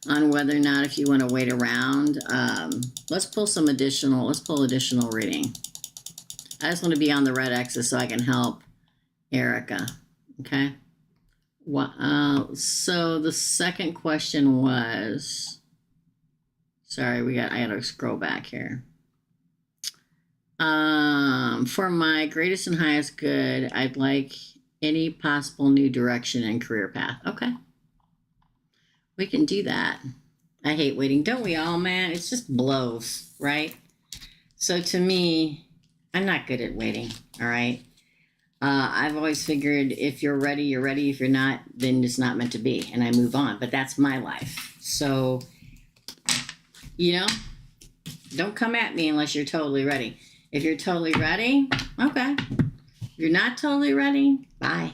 A: on whether or not if you want to wait around. Let's pull additional reading. I just want to be on the red X's so I can help Erica. Okay. So the second question was, sorry, I gotta scroll back here. For my greatest and highest good, I'd like any possible new direction and career path. Okay. We can do that. I hate waiting. Don't we all, man? It's just blows, right? So to me, I'm not good at waiting, all right? I've always figured if you're ready, you're ready. If you're not, then it's not meant to be, and I move on. But that's my life. So, don't come at me unless you're totally ready. If you're totally ready, okay. If you're not totally ready, bye.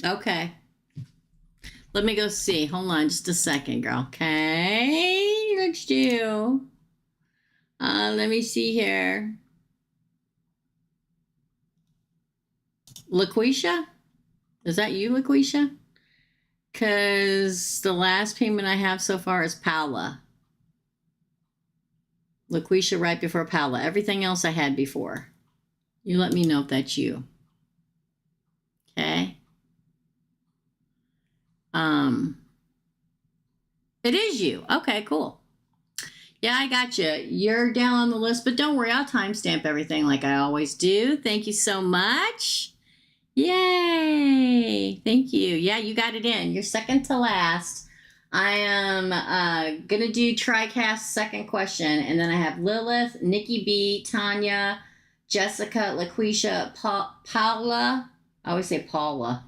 A: Okay. Let me go see. Hold on just a second, girl. Okay. Let's do. Let me see here. LaQuisha? Is that you, LaQuisha? Because the last payment I have so far is Paula. LaQuisha right before Paula. Everything else I had before. You let me know if that's you. Okay. It is you. Okay, cool. Yeah, I got you. You're down on the list, but don't worry. I'll timestamp everything like I always do. Thank you so much. Yay. Thank you. Yeah, you got it in. You're second to last. I am going to do TriCast's second question, and then I have Lilith, Nikki B, Tanya, Jessica, LaQuisha, Paula. I always say Paula.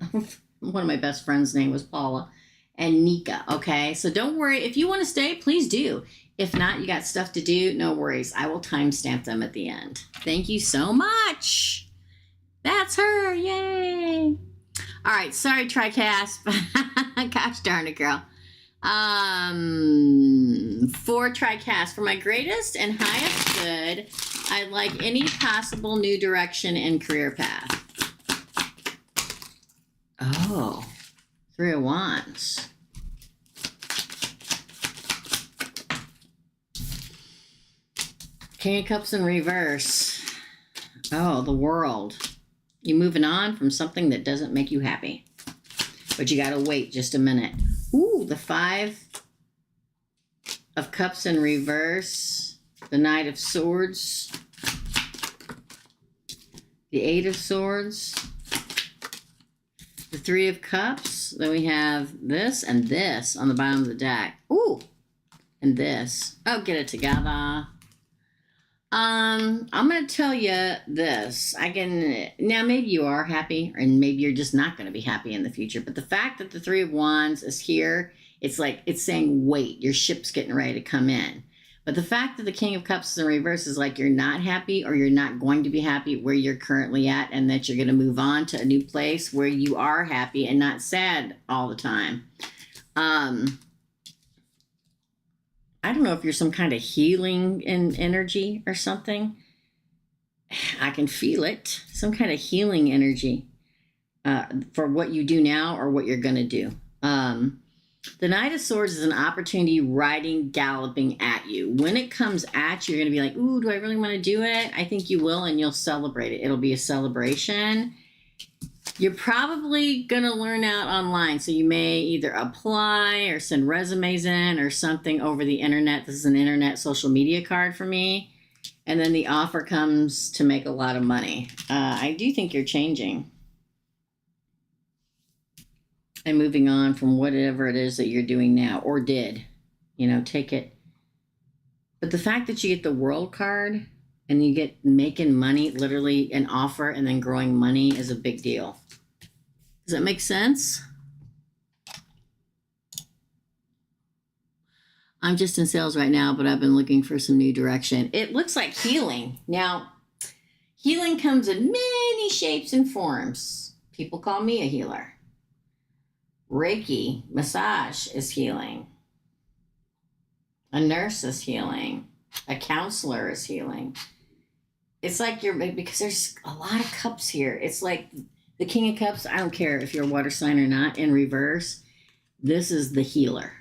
A: One of my best friends' name was Paula. And Nika, okay? So don't worry. If you want to stay, please do. If not, you got stuff to do, no worries. I will timestamp them at the end. Thank you so much. That's her. Yay. All right. Sorry, TriCast. Gosh darn it, girl. For TriCast, for my greatest and highest good, I'd like any possible new direction and career path. Oh, 3 of Wands. King of Cups in reverse. Oh, the World. You're moving on from something that doesn't make you happy. But you got to wait just a minute. Ooh, the 5 of Cups in reverse. the Knight of Swords, the Eight of Swords, the Three of Cups. Then we have this and this on the bottom of the deck. Ooh, and this. Oh, get it together. I'm going to tell you this. Now maybe you are happy, and maybe you're just not going to be happy in the future. But the fact that the Three of Wands is here, it's like, it's saying, wait, your ship's getting ready to come in. But the fact that the King of Cups is in reverse is like you're not happy, or you're not going to be happy where you're currently at, and that you're going to move on to a new place where you are happy and not sad all the time. I don't know if you're some kind of healing in energy or something. I can feel it. Some kind of healing energy for what you do now or what you're going to do. The Knight of Swords is an opportunity riding, galloping at you. When it comes at you, you're going to be like, ooh, do I really want to do it? I think you will, and you'll celebrate it. It'll be a celebration. You're probably going to learn out online. So you may either apply or send resumes in or something over the internet. This is an internet social media card for me. And then the offer comes to make a lot of money. I do think you're changing and moving on from whatever it is that you're doing now or did. You know, take it. But the fact that you get the World card and you get making money, literally an offer and then growing money, is a big deal. Does that make sense? I'm just in sales right now, but I've been looking for some new direction. It looks like healing. Now, healing comes in many shapes and forms. People call me a healer. Reiki, massage is healing. A nurse is healing. A counselor is healing. It's like because there's a lot of cups here. It's like the King of Cups. I don't care if you're a water sign or not, in reverse. This is the healer,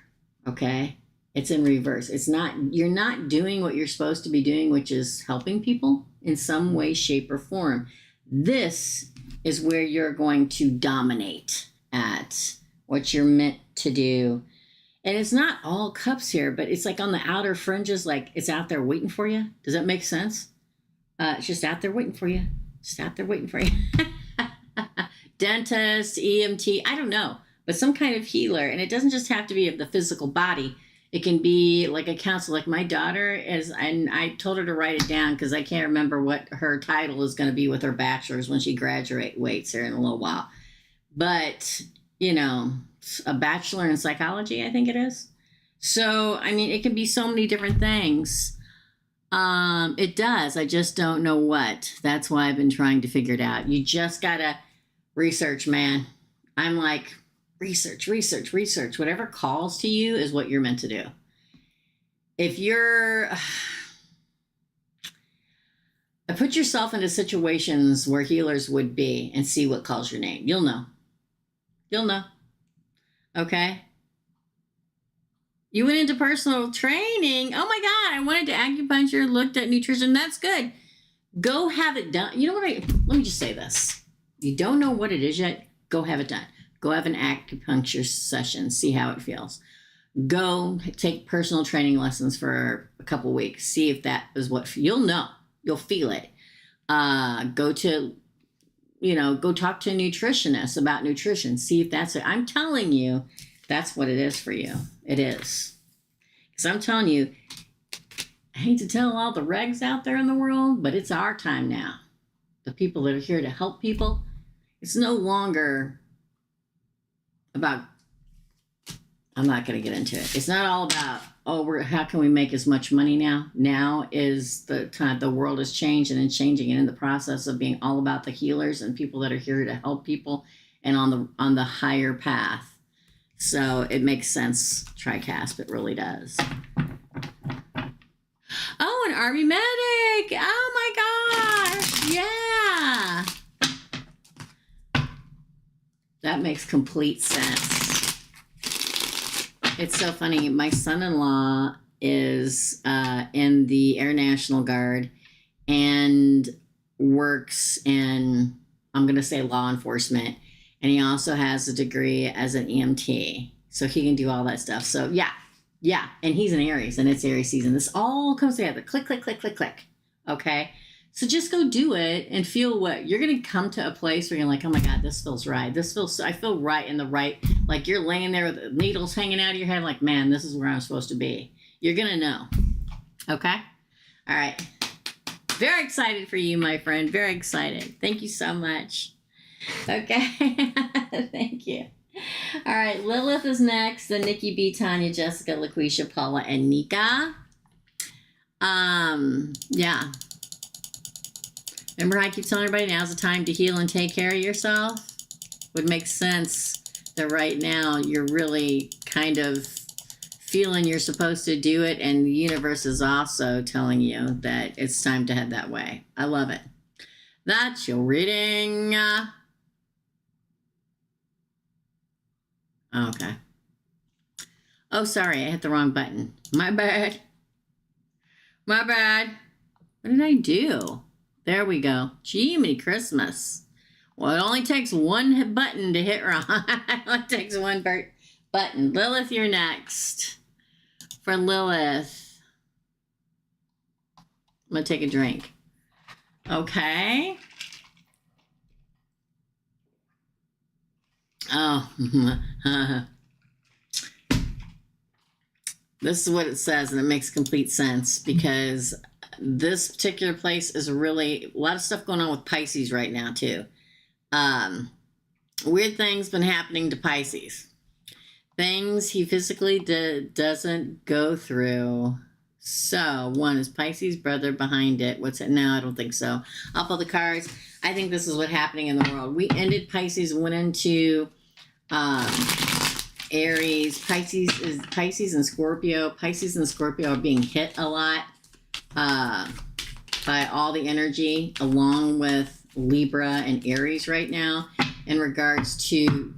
A: okay? It's in reverse. It's not, you're not doing what you're supposed to be doing, which is helping people in some way, shape, or form. This is where you're going to dominate at what you're meant to do. And it's not all cups here, but it's like on the outer fringes, like it's out there waiting for you. Does that make sense? It's just out there waiting for you. Just out there waiting for you. Dentist, EMT, I don't know, but some kind of healer. And it doesn't just have to be of the physical body. It can be like a counselor. Like my daughter is, and I told her to write it down because I can't remember what her title is going to be with her bachelor's when she graduates here in a little while. But, you know, a bachelor in psychology, I think it is. So, I mean, it can be so many different things. It does. I just don't know what. That's why I've been trying to figure it out. You just got to research, man. I'm like, research. Whatever calls to you is what you're meant to do. If you're... put yourself into situations where healers would be and see what calls your name. You'll know. You'll know. Okay? You went into personal training. Oh my God, I wanted to acupuncture, looked at nutrition. That's good. Go have it done. You know what? Let me just say this. You don't know what it is yet. Go have it done. Go have an acupuncture session. See how it feels. Go take personal training lessons for a couple weeks. See if that is what you'll know. You'll feel it. Go talk to a nutritionist about nutrition. See if that's it. I'm telling you, that's what it is for you. It is. Because I'm telling you, I hate to tell all the regs out there in the world, but it's our time now. The people that are here to help people, it's no longer about, I'm not going to get into it. It's not all about, how can we make as much money now? Now is the time. The world is changing and changing, and in the process of being all about the healers and people that are here to help people and on the higher path. So it makes sense, TriCasp. It really does. Oh, an Army medic. Oh my gosh. Yeah. That makes complete sense. It's so funny. My son-in-law is in the Air National Guard and works in, I'm going to say, law enforcement. And he also has a degree as an EMT. So he can do all that stuff. So yeah, Yeah, and he's in Aries, and it's Aries season. This all comes together. Click, click, click, click, click. Okay? So just go do it and feel what you're going to come to a place where you're like, oh my God, this feels right. I feel right in the right, like you're laying there with needles hanging out of your head, like, man, this is where I'm supposed to be. You're going to know. Okay? All right. Very excited for you, my friend. Very excited. Thank you so much. Okay. Thank you. All right. Lilith is next. Then Nikki B, Tanya, Jessica, LaQuisha, Paula, and Nika. Yeah. Remember, I keep telling everybody now's the time to heal and take care of yourself. Would make sense that right now you're really kind of feeling you're supposed to do it, and the universe is also telling you that it's time to head that way. I love it. That's your reading. Okay. Oh, sorry, I hit the wrong button. My bad. My bad. What did I do? There we go. Jiminy Christmas. Well, it only takes one button to hit wrong. It only takes one button. Lilith, you're next. For Lilith, I'm going to take a drink. Okay. Oh. This is what it says, and it makes complete sense because this particular place is really a lot of stuff going on with Pisces right now too. Weird things been happening to Pisces. Things he physically doesn't go through. So one is Pisces brother behind it. What's it? No, I don't think so. I'll pull the cards. I think this is what's happening in the world. We ended Pisces, went into Aries. Pisces and Scorpio. Pisces and Scorpio are being hit a lot by all the energy, along with Libra and Aries right now, in regards to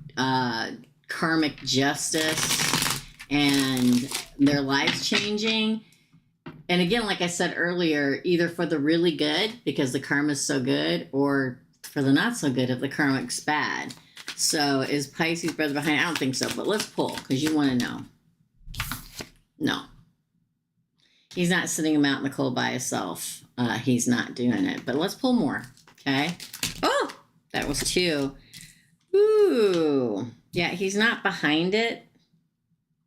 A: karmic justice and their lives changing. And again, like I said earlier, either for the really good, because the karma's so good, or for the not so good if the karmic's bad. So is Pisces brother behind? I don't think so, but let's pull, because you want to know. No. He's not sitting him out in the cold by himself. He's not doing it. But let's pull more, okay? Oh, that was 2. Ooh. Yeah, he's not behind it.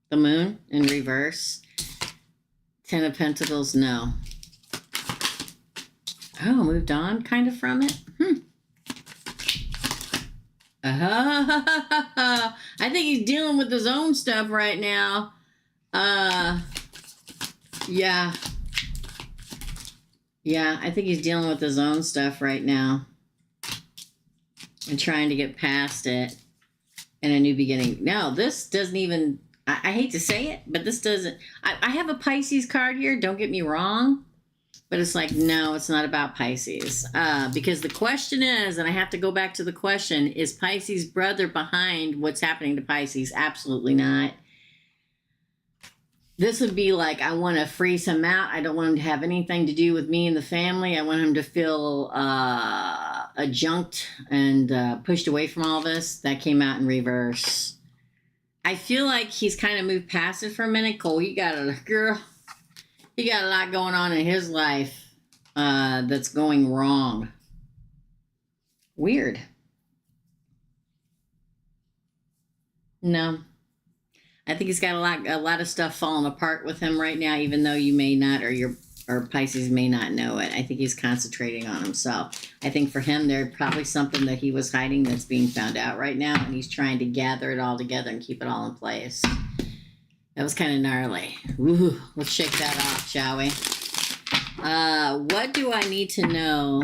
A: The moon in reverse. 10 of Pentacles, no. Oh, moved on kind of from it. I think he's dealing with his own stuff right now. Yeah. Yeah, I think he's dealing with his own stuff right now. And trying to get past it. And a new beginning. No, this doesn't even... I hate to say it, but this doesn't... I have a Pisces card here, don't get me wrong. But it's like, no, it's not about Pisces. Because the question is, and I have to go back to the question, is Pisces brother behind what's happening to Pisces? Absolutely not. This would be like, I want to freeze him out. I don't want him to have anything to do with me and the family. I want him to feel adjunct and pushed away from all this. That came out in reverse. I feel like he's kind of moved past it for a minute. Cole, he got a lot going on in his life that's going wrong. Weird. No. I think he's got a lot of stuff falling apart with him right now, even though you may not, or Pisces may not know it. I think he's concentrating on himself. I think for him, there's probably something that he was hiding that's being found out right now, and he's trying to gather it all together and keep it all in place. That was kind of gnarly. Ooh, let's shake that off, shall we? What do I need to know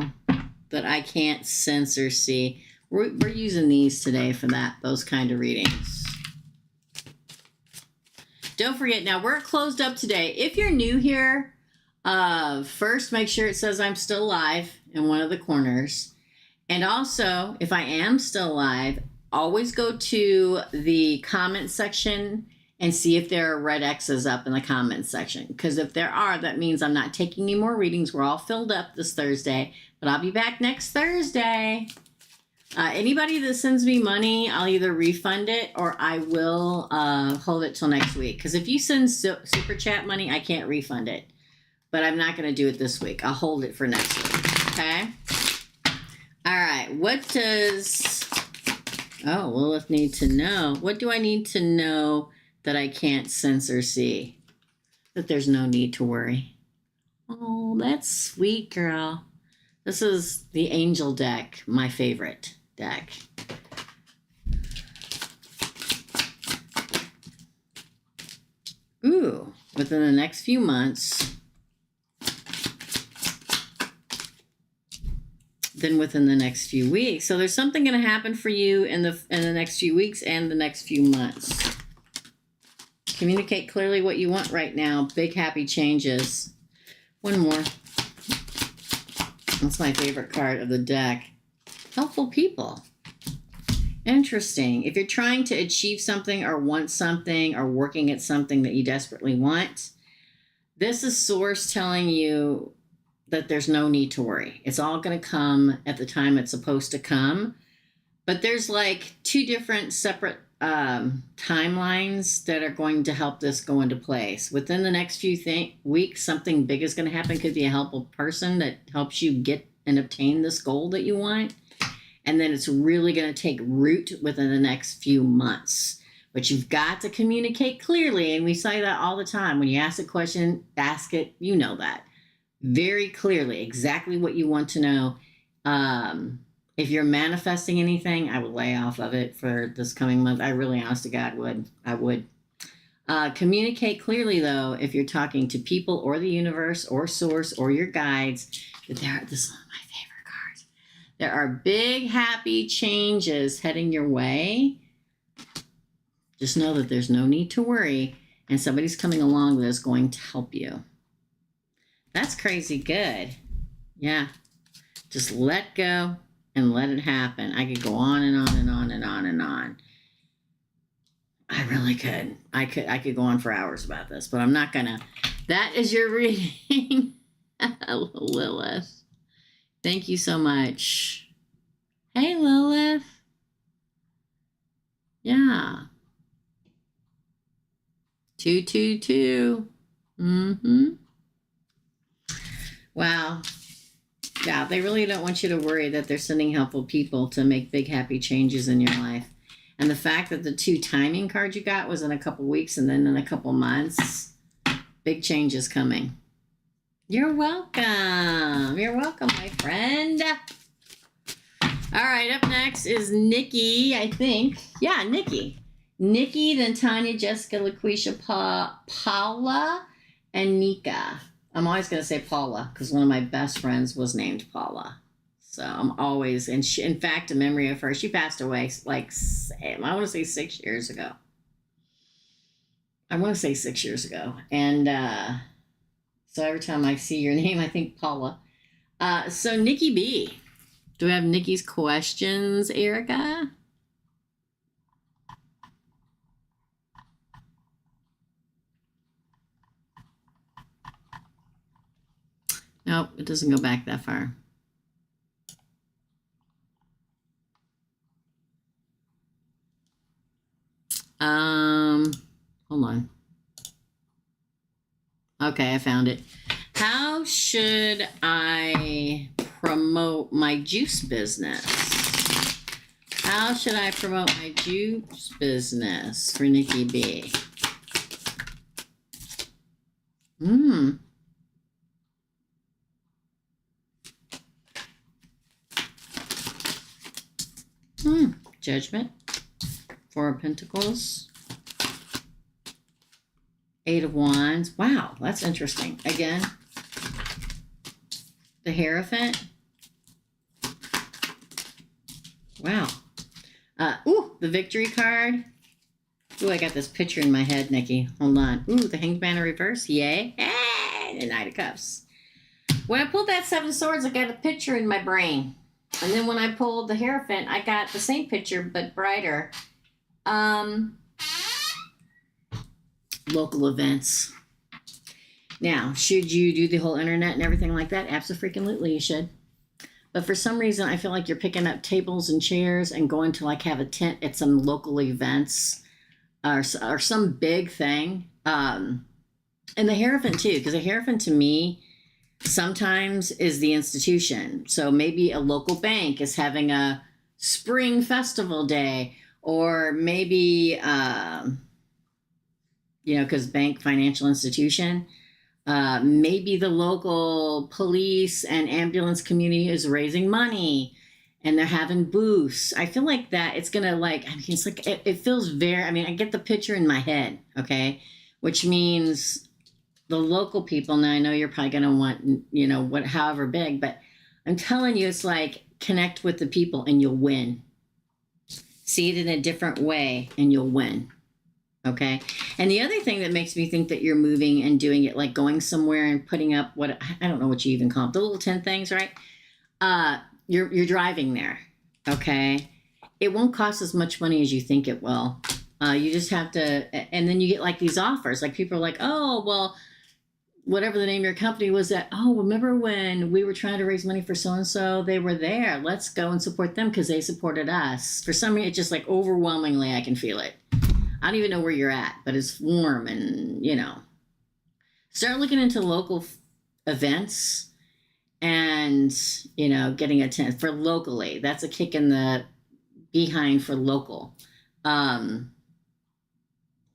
A: that I can't sense or see? We're using these today for those kind of readings. Don't forget, now we're closed up today. If you're new here, first make sure it says I'm still alive in one of the corners. And also, if I am still alive, always go to the comment section and see if there are red X's up in the comment section. Because if there are, that means I'm not taking any more readings. We're all filled up this Thursday. But I'll be back next Thursday. Anybody that sends me money, I'll either refund it or I will hold it till next week. Because if you send super chat money, I can't refund it. But I'm not going to do it this week. I'll hold it for next week. Okay? All right. What does... Oh, Lilith need to know. What do I need to know that I can't sense or see? That there's no need to worry. Oh, that's sweet, girl. This is the Angel deck, my favorite deck. Ooh, within the next few months, then within the next few weeks. So there's something going to happen for you in the next few weeks and the next few months. Communicate clearly what you want right now. Big happy changes. One more. That's my favorite card of the deck. Helpful people. Interesting. If you're trying to achieve something or want something or working at something that you desperately want, this is Source telling you that there's no need to worry. It's all going to come at the time it's supposed to come. But there's like two different separate timelines that are going to help this go into place. Within the next few weeks, something big is going to happen. Could be a helpful person that helps you get and obtain this goal that you want. And then it's really going to take root within the next few months. But you've got to communicate clearly. And we say that all the time. When you ask a question, ask it, you know that. Very clearly, exactly what you want to know. If you're manifesting anything, I would lay off of it for this coming month. I really, honest to God, would. I would. Communicate clearly, though, if you're talking to people or the universe or Source or your guides. This is one of my favorite cards. There are big, happy changes heading your way. Just know that there's no need to worry, and somebody's coming along that is going to help you. That's crazy good. Yeah. Just let go and let it happen. I could go on and on and on and on and on. I really could. I could go on for hours about this, but I'm not gonna. That is your reading. Lilith. Thank you so much. Hey, Lilith. Yeah. 222. Mm-hmm. Wow. Yeah, they really don't want you to worry that they're sending helpful people to make big, happy changes in your life. And the fact that the 2 timing cards you got was in a couple weeks and then in a couple months, big changes coming. You're welcome. You're welcome, my friend. All right, up next is Nikki, I think. Yeah, Nikki. Nikki, then Tanya, Jessica, LaQuisha, Paula, and Nika. I'm always going to say Paula because one of my best friends was named Paula. So I'm always, and she, in fact, a memory of her, she passed away like, I want to say 6 years ago. I want to say 6 years ago. And so every time I see your name, I think Paula. So Nikki B. Do we have Nikki's questions, Erica? Nope, it doesn't go back that far. Hold on. Okay, I found it. How should I promote my juice business? How should I promote my juice business for Nikki B? Judgment. 4 of Pentacles. 8 of Wands. Wow, that's interesting. Again, the Hierophant. Wow. The Victory card. Ooh, I got this picture in my head, Nikki. Hold on. Ooh, the Hanged Man in reverse. Yay. Hey, the Knight of Cups. When I pulled that 7 of Swords, I got a picture in my brain. And then when I pulled the Hierophant, I got the same picture, but brighter. Local events. Now, should you do the whole internet and everything like that? Absolutely, you should. But for some reason, I feel like you're picking up tables and chairs and going to like have a tent at some local events or some big thing. And the Hierophant too, because the Hierophant to me sometimes is the institution. So maybe a local bank is having a spring festival day, or maybe, because bank, financial institution, maybe the local police and ambulance community is raising money and they're having booths. I feel like that it's going to it's like, it feels very, I get the picture in my head. Okay. Which means the local people, now I know you're probably going to want, however big, but I'm telling you, it's like connect with the people and you'll win. See it in a different way and you'll win. Okay. And the other thing that makes me think that you're moving and doing it, like going somewhere and putting up what, I don't know what you even call it, the little tent things, right? You're driving there. Okay. It won't cost as much money as you think it will. You just have to, and then you get like these offers, like people are like, oh, well, whatever the name of your company was, that, oh, remember when we were trying to raise money for so-and-so, they were there. Let's go and support them because they supported us. For some reason, it's just like overwhelmingly, I can feel it. I don't even know where you're at, but it's warm and, start looking into local events and, getting a tent for locally. That's a kick in the behind for local.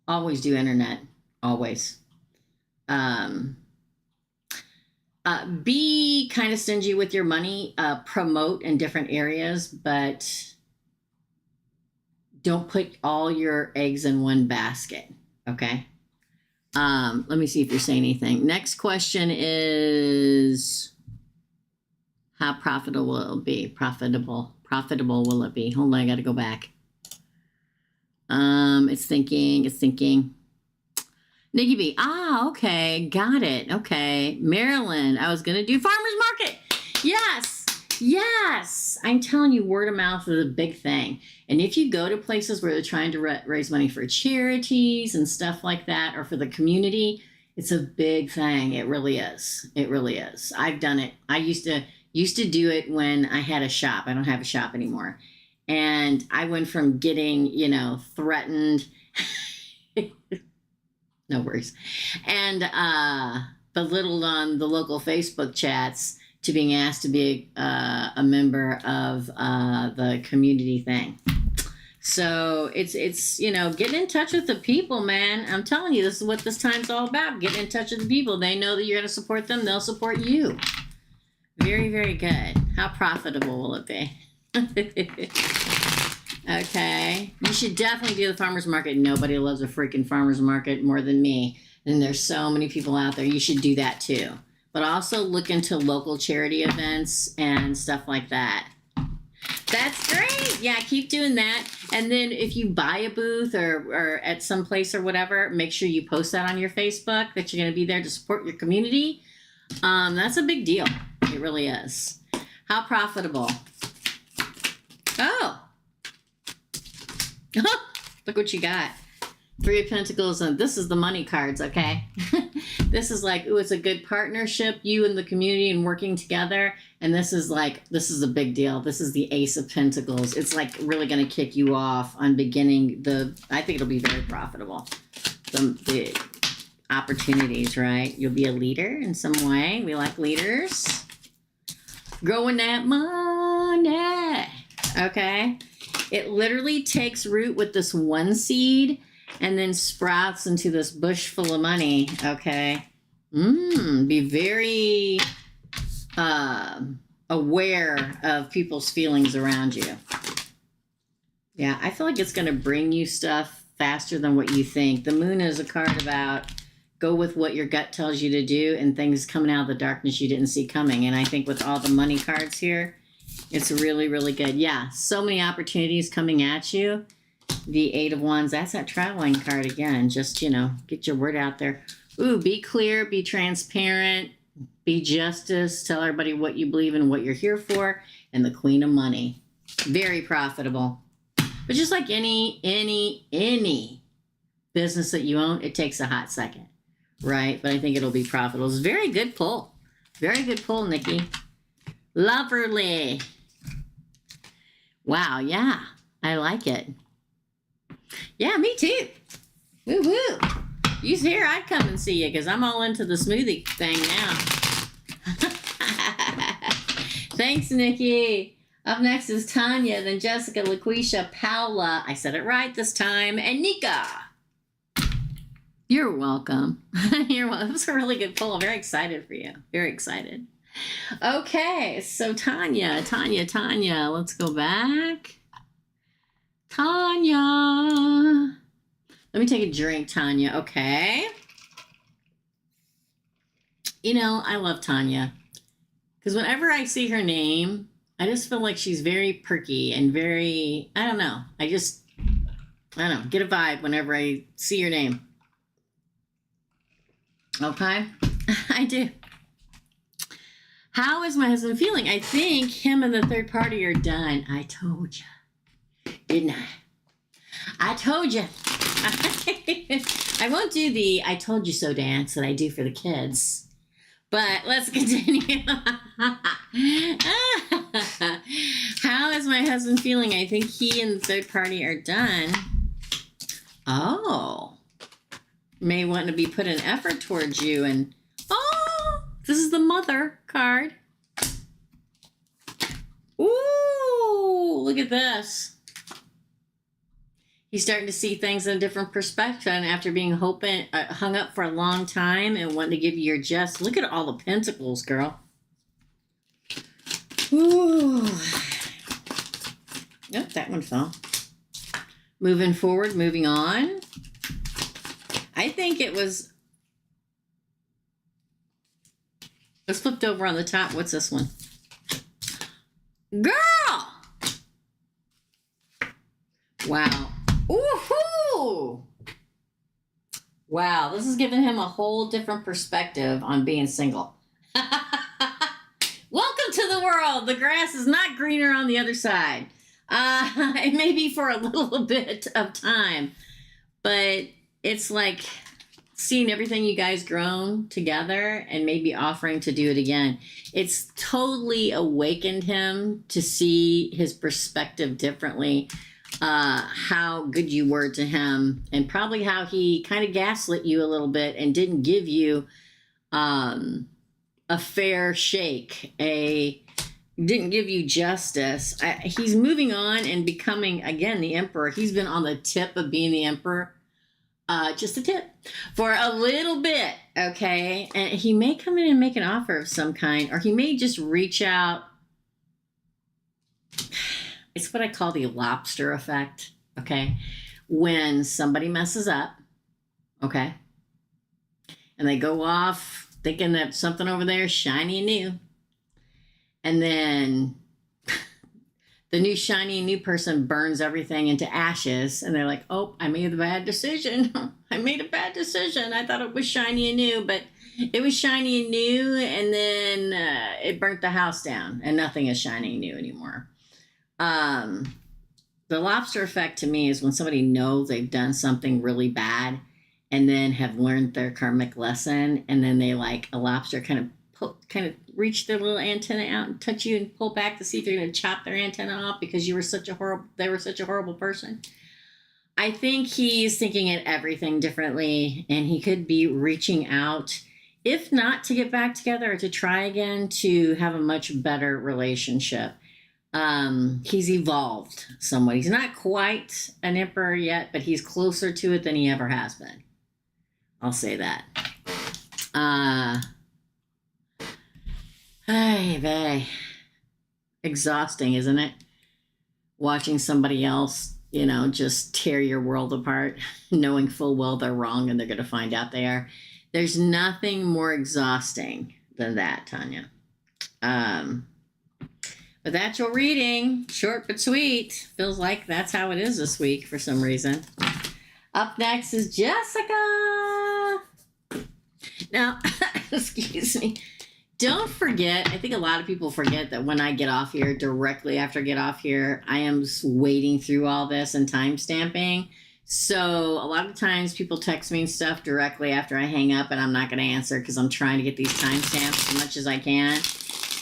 A: Always do internet, always. Be kind of stingy with your money, promote in different areas, but don't put all your eggs in one basket. Okay. Let me see if you're saying anything. Next question is, how profitable will it be? Profitable will it be? Hold on, I got to go back. It's thinking. Nikki B. Okay. Got it. Okay. Maryland. I was going to do farmer's market. Yes. I'm telling you, word of mouth is a big thing. And if you go to places where they're trying to raise money for charities and stuff like that, or for the community, it's a big thing. It really is. I've done it. I used to do it when I had a shop. I don't have a shop anymore. And I went from getting, threatened, no worries, and belittled on the local Facebook chats to being asked to be a member of the community thing. So it's getting in touch with the people, man. I'm telling you, this is what this time's all about. Getting in touch with the people. They know that you're going to support them. They'll support you. Very, very good. How profitable will it be? Okay. You should definitely do the farmer's market. Nobody loves a freaking farmer's market more than me. And there's so many people out there. You should do that too. But also look into local charity events and stuff like that. That's great. Yeah, keep doing that. And then if you buy a booth or at some place or whatever, make sure you post that on your Facebook that you're going to be there to support your community. That's a big deal. It really is. How profitable? Oh. Look what you got. 3 of Pentacles, and this is the money cards, okay? This is like, ooh, it's a good partnership, you and the community and working together. And this is a big deal. This is the Ace of Pentacles. It's like really going to kick you off on beginning I think it'll be very profitable. The opportunities, right? You'll be a leader in some way. We like leaders. Growing that money, okay? It literally takes root with this one seed and then sprouts into this bush full of money, okay? Be very aware of people's feelings around you. Yeah, I feel like it's going to bring you stuff faster than what you think. The moon is a card about go with what your gut tells you to do and things coming out of the darkness you didn't see coming. And I think with all the money cards here, it's really, really good. Yeah, so many opportunities coming at you. The 8 of Wands, that's that traveling card again. Just, get your word out there. Ooh, be clear, be transparent, be justice. Tell everybody what you believe in, what you're here for. And the Queen of Money. Very profitable. But just like any business that you own, it takes a hot second, right? But I think it'll be profitable. It's a very good pull. Very good pull, Nikki. Loverly. Wow, yeah. I like it. Yeah, me too. Woo woo. You's here, I'd come and see you because I'm all into the smoothie thing now. Thanks, Nikki. Up next is Tanya, then Jessica, LaQuisha, Paula. I said it right this time. And Nika. You're welcome. You're welcome. It was a really good poll. I'm very excited for you. Very excited. Okay, so Tanya. Let's go back. Tanya. Let me take a drink, Tanya. Okay. You know, I love Tanya. Because whenever I see her name, I just feel like she's very perky and very, I don't know. I don't know, get a vibe whenever I see your name. Okay? I do. How is my husband feeling? I think him and the third party are done. I told you. Didn't I? I told you. I won't do the I told you so dance that I do for the kids. But let's continue. How is my husband feeling? I think he and the third party are done. Oh. May want to be put an effort towards you. And oh, this is the mother card. Ooh, look at this. He's starting to see things in a different perspective after being hung up for a long time and wanting to give you your just. Look at all the pentacles, girl. Ooh. Nope, that one fell. Moving forward, moving on. I think it was... It's flipped over on the top. What's this one? Girl! Wow. Woohoo! Wow, this is giving him a whole different perspective on being single. Welcome to the world. The grass is not greener on the other side. It may be for a little bit of time, but it's like seeing everything you guys grown together and maybe offering to do it again. It's totally awakened him to see his perspective differently. How good you were to him, and probably how he kind of gaslit you a little bit and didn't give you a fair shake, didn't give you justice. He's moving on and becoming, again, the emperor. He's been on the tip of being the emperor, just a tip, for a little bit, okay? And he may come in and make an offer of some kind, or he may just reach out. It's what I call the lobster effect, okay? When somebody messes up, okay, and they go off thinking that something over there is shiny and new, and then the new shiny and new person burns everything into ashes, and they're like, oh, I made a bad decision. I made a bad decision. I thought it was shiny and new, but it was shiny and new, and then it burnt the house down, and nothing is shiny and new anymore. The lobster effect to me is when somebody knows they've done something really bad and then have learned their karmic lesson, and then they, like a lobster, kind of reach their little antenna out and touch you and pull back to see if you're going to chop their antenna off because they were such a horrible person. I think he's thinking at everything differently, and he could be reaching out, if not to get back together, or to try again to have a much better relationship. He's evolved somewhat. He's not quite an emperor yet, but he's closer to it than he ever has been. I'll say that. Hey, exhausting, isn't it? Watching somebody else, just tear your world apart, knowing full well they're wrong and they're going to find out they are. There's nothing more exhausting than that, Tanya. But that's your reading. Short but sweet. Feels like that's how it is this week for some reason. Up next is Jessica. Now, excuse me. Don't forget, I think a lot of people forget that when I get off here, directly after I get off here, I am wading through all this and time stamping. So a lot of times people text me and stuff directly after I hang up, and I'm not going to answer because I'm trying to get these timestamps as much as I can.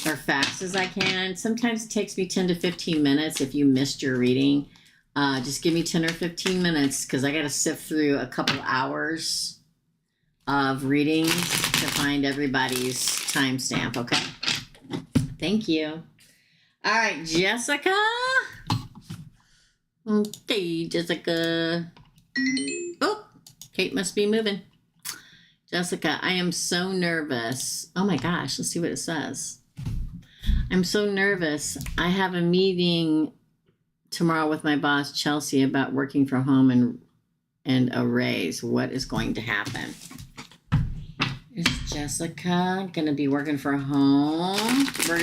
A: or fast as I can. Sometimes it takes me 10 to 15 minutes if you missed your reading. Just give me 10 or 15 minutes because I got to sift through a couple hours of readings to find everybody's timestamp, okay? Thank you. All right, Jessica. Okay, Jessica. Oh, Kate must be moving. Jessica, I am so nervous. Oh my gosh, let's see what it says. I'm so nervous. I have a meeting tomorrow with my boss, Chelsea, about working from home and a raise. What is going to happen? Is Jessica going to be working from home? We're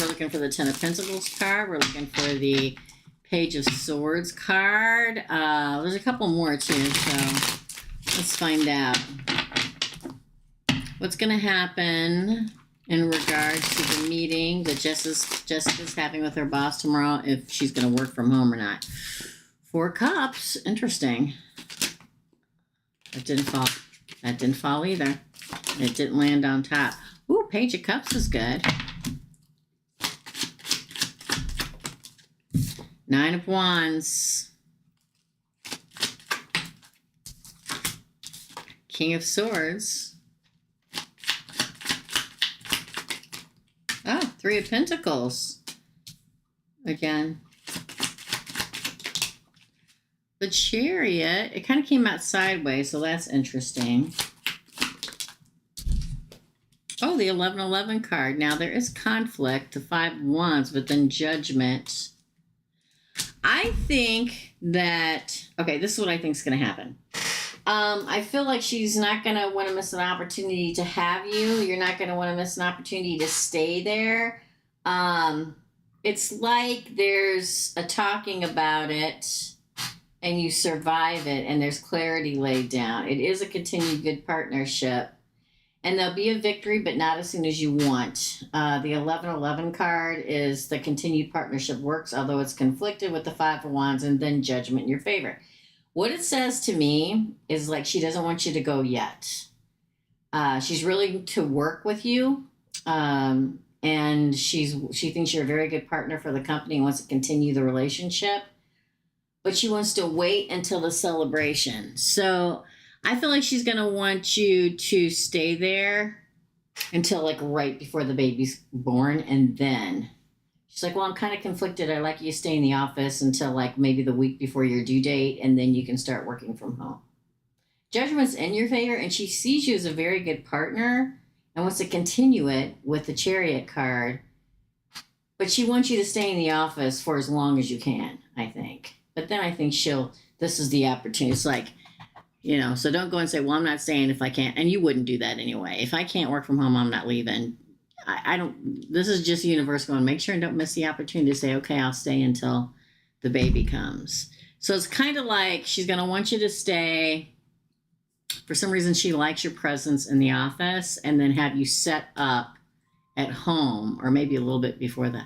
A: looking for the Ten of Pentacles card. We're looking for the Page of Swords card. There's a couple more too, so let's find out. What's going to happen in regards to the meeting that Jessica's having with her boss tomorrow, if she's going to work from home or not? 4 Cups. Interesting. That didn't fall. That didn't fall either. It didn't land on top. Ooh, Page of Cups is good. 9 of Wands. King of Swords. Oh, 3 of Pentacles. Again. The Chariot, it kind of came out sideways, so that's interesting. Oh, the 1111 card. Now, there is conflict, the 5 of Wands, but then Judgment. I think that, okay, this is what I think is going to happen. I feel like she's not going to want to miss an opportunity to have you. You're not going to want to miss an opportunity to stay there. It's like there's a talking about it and you survive it and there's clarity laid down. It is a continued good partnership. And there'll be a victory, but not as soon as you want. The 1111 card is the continued partnership works, although it's conflicted with the 5 of Wands and then Judgment in your favor. What it says to me is like she doesn't want you to go yet. She's willing to work with you, and she thinks you're a very good partner for the company and wants to continue the relationship, but she wants to wait until the celebration. So I feel like she's going to want you to stay there until like right before the baby's born, and then she's like, well, I'm kind of conflicted. I'd like you to stay in the office until like maybe the week before your due date, and then you can start working from home. Judgment's in your favor, and she sees you as a very good partner and wants to continue it with the Chariot card. But she wants you to stay in the office for as long as you can, I think. But then I think this is the opportunity. It's like, you know, so don't go and say, well, I'm not staying if I can't. And you wouldn't do that anyway. If I can't work from home, I'm not leaving. I don't, this is just the universe going, make sure and don't miss the opportunity to say, okay, I'll stay until the baby comes. So it's kind of like she's going to want you to stay. For some reason, she likes your presence in the office and then have you set up at home or maybe a little bit before that.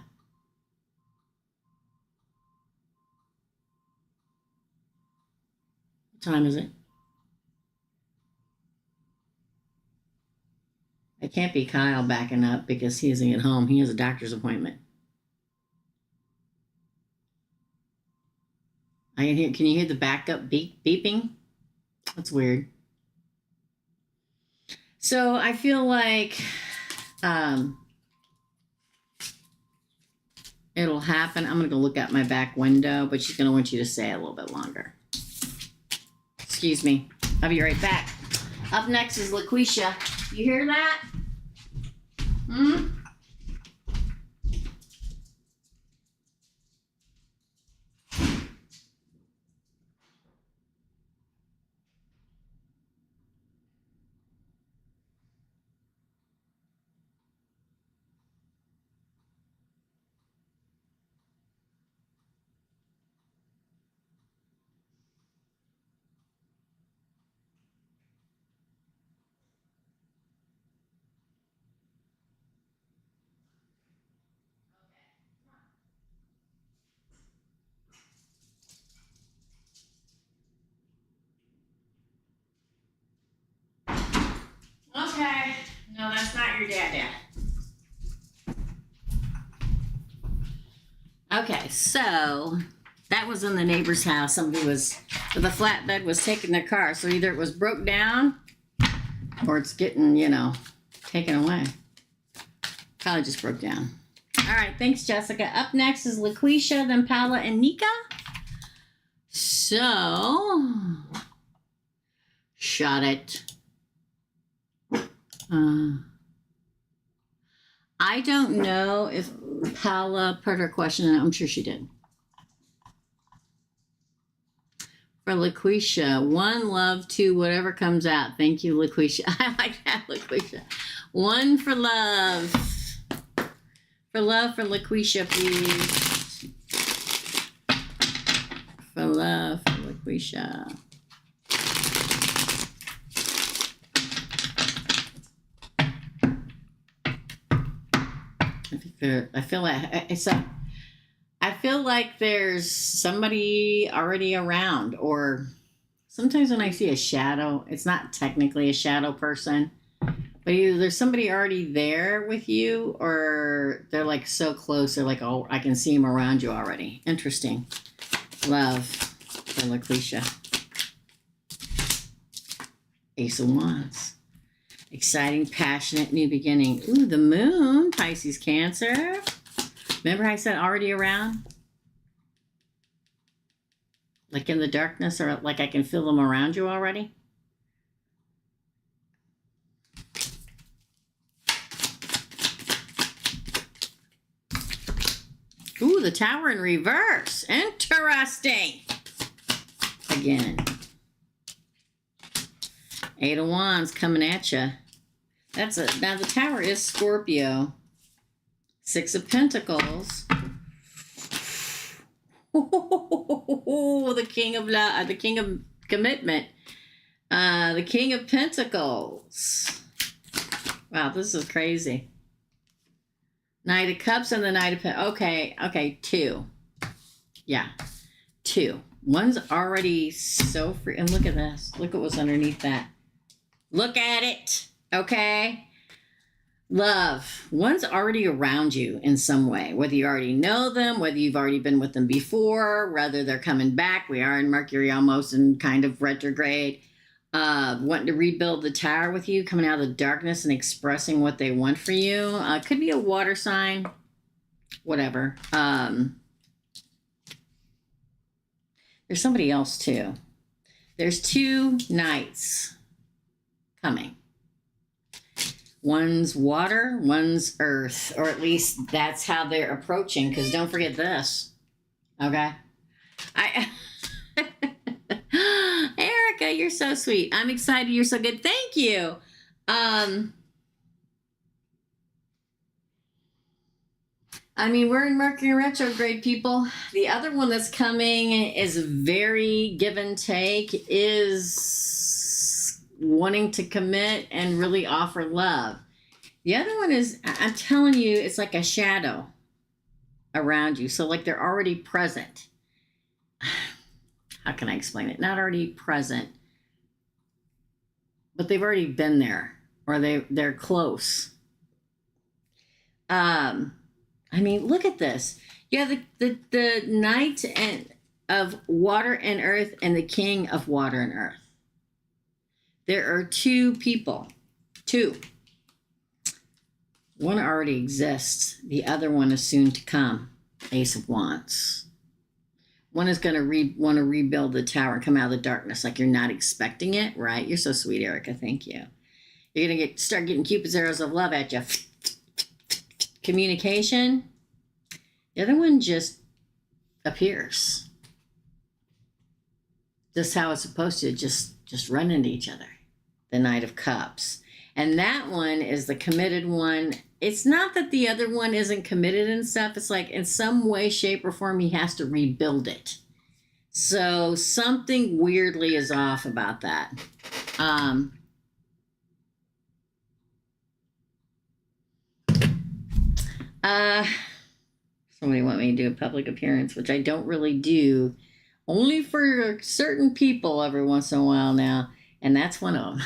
A: What time is it? It can't be Kyle backing up because he isn't at home. He has a doctor's appointment. Can you hear the backup beeping? That's weird. So I feel like it'll happen. I'm going to go look out my back window, but she's going to want you to stay a little bit longer. Excuse me. I'll be right back. Up next is LaQuisha. You hear that? Okay. No, that's not your dad. Okay, so that was in the neighbor's house. Somebody was, the flatbed was taking their car. So either it was broke down or it's getting, taken away. Probably just broke down. All right, thanks, Jessica. Up next is LaQuisha, then Paula and Nika. So, shot it. I don't know if Paula put her question in. I'm sure she did. For LaQuisha, 1 love, 2 whatever comes out. Thank you, LaQuisha. I like that, LaQuisha. 1 for love. For love for LaQuisha, please. For love for LaQuisha. I feel like there's somebody already around, or sometimes when I see a shadow, it's not technically a shadow person, but either there's somebody already there with you, or they're like so close, they're like, oh, I can see them around you already. Interesting. Love for LaQuisha. Ace of Wands. Exciting, passionate, new beginning. Ooh, the moon, Pisces, Cancer. Remember I said already around? Like in the darkness, or like I can feel them around you already? Ooh, the Tower in reverse. Interesting. Again. 8 of Wands coming at you. Now the Tower is Scorpio. 6 of Pentacles. Oh, the King of Commitment. The King of Pentacles. Wow, this is crazy. Knight of Cups and the Knight of Pentacles. Okay, 2. Yeah, 2. One's already so free. And look at this. Look at what's underneath that. Look at it. Okay. Love. One's already around you in some way. Whether you already know them, whether you've already been with them before, whether they're coming back. We are in Mercury almost in kind of retrograde. Wanting to rebuild the tower with you, coming out of the darkness and expressing what they want for you. Could be a water sign. Whatever. There's somebody else too. There's 2 knights coming. One's water, one's earth, or at least that's how they're approaching, because don't forget this. Okay? Erica, you're so sweet. I'm excited. You're so good. Thank you. We're in Mercury retrograde, people. The other one that's coming is very give and take, is wanting to commit and really offer love. The other one is, I'm telling you, it's like a shadow around you. So like they're already present. How can I explain it? Not already present, but they've already been there, or they're close. Look at this. You have the Knight of Water and Earth and the King of Water and Earth. There are 2 people. 2. One already exists. The other one is soon to come. Ace of Wands. One is going to want to rebuild the tower, come out of the darkness like you're not expecting it, right? You're so sweet, Erica. Thank you. You're going to start getting Cupid's arrows of love at you. Communication. The other one just appears. Just how it's supposed to, just run into each other. The Knight of Cups. And that one is the committed one. It's not that the other one isn't committed and stuff. It's like in some way, shape, or form, he has to rebuild it. So something weirdly is off about that. Somebody want me to do a public appearance, which I don't really do. Only for certain people every once in a while now. And that's one of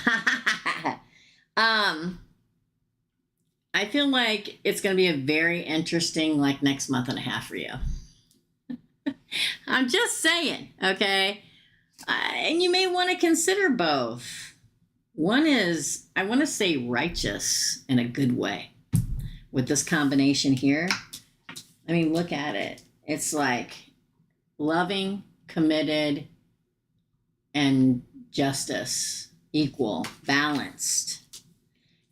A: them. I feel like it's going to be a very interesting, next month and a half for you. I'm just saying, okay? And you may want to consider both. One is, I want to say righteous in a good way with this combination here. I mean, look at it. It's like loving, committed, and justice, equal, balanced.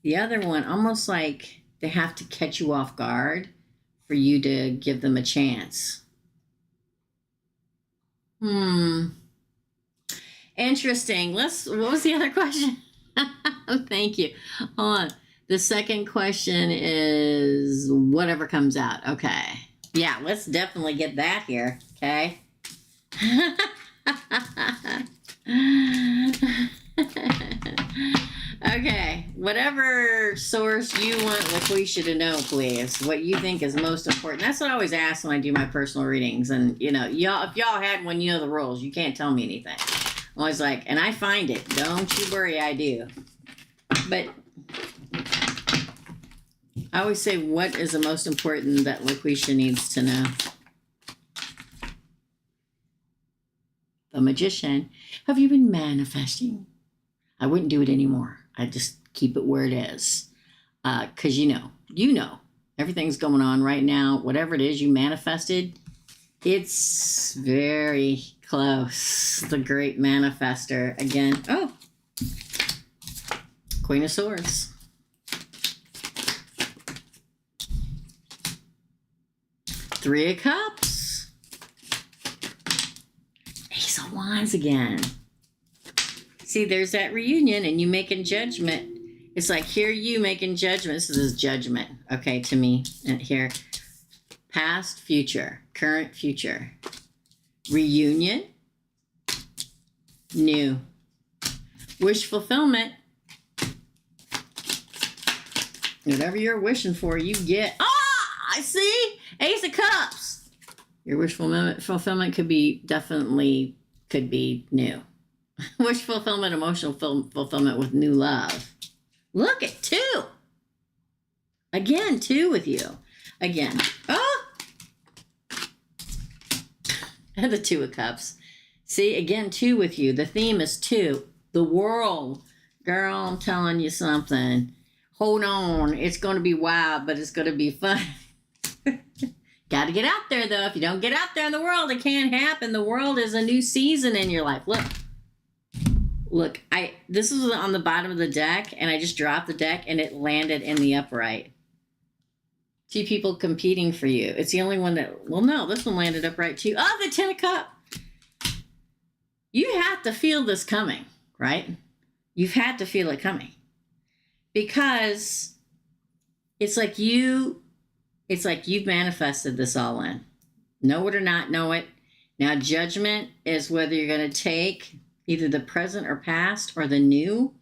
A: The other one, almost like they have to catch you off guard for you to give them a chance. Interesting. What was the other question? Thank you. Hold on. The second question is whatever comes out. Okay. Yeah, let's definitely get that here. Okay. Okay. Whatever source you want LaQuisha to know, please. What you think is most important. That's what I always ask when I do my personal readings. And, you know, y'all, if y'all had one, you know the rules. You can't tell me anything. I'm always like, and I find it. Don't you worry, I do. But I always say, what is the most important that LaQuisha needs to know? The Magician. Have you been manifesting? I wouldn't do it anymore. I just keep it where it is. Because you know, everything's going on right now. Whatever it is you manifested, it's very close. The great manifester again. Oh, Queen of Swords. Three of Cups. Ace of Wands again. See, there's that reunion and you making judgment. It's like, here you making judgment. This is judgment, okay, to me. And here, past, future, current, future. Reunion, new. Wish fulfillment. Whatever you're wishing for, you get. Ah, I see. Ace of Cups. Your wish fulfillment could be new. Wish fulfillment, emotional fulfillment with new love. Look at 2. Again, 2 with you. Again. Oh! And the 2 of Cups. See, again, 2 with you. The theme is 2. The world. Girl, I'm telling you something. Hold on. It's going to be wild, but it's going to be fun. Got to get out there, though. If you don't get out there in the world, it can't happen. The world is a new season in your life. Look, this is on the bottom of the deck, and I just dropped the deck, and it landed in the upright. 2 people competing for you. It's the only one that, well, no, this one landed upright too. Oh, the 10 of Cups. You have to feel this coming, right? You've had to feel it coming. Because it's like you've manifested this all in. Know it or not know it. Now, judgment is whether you're going to take either the present or past or the new.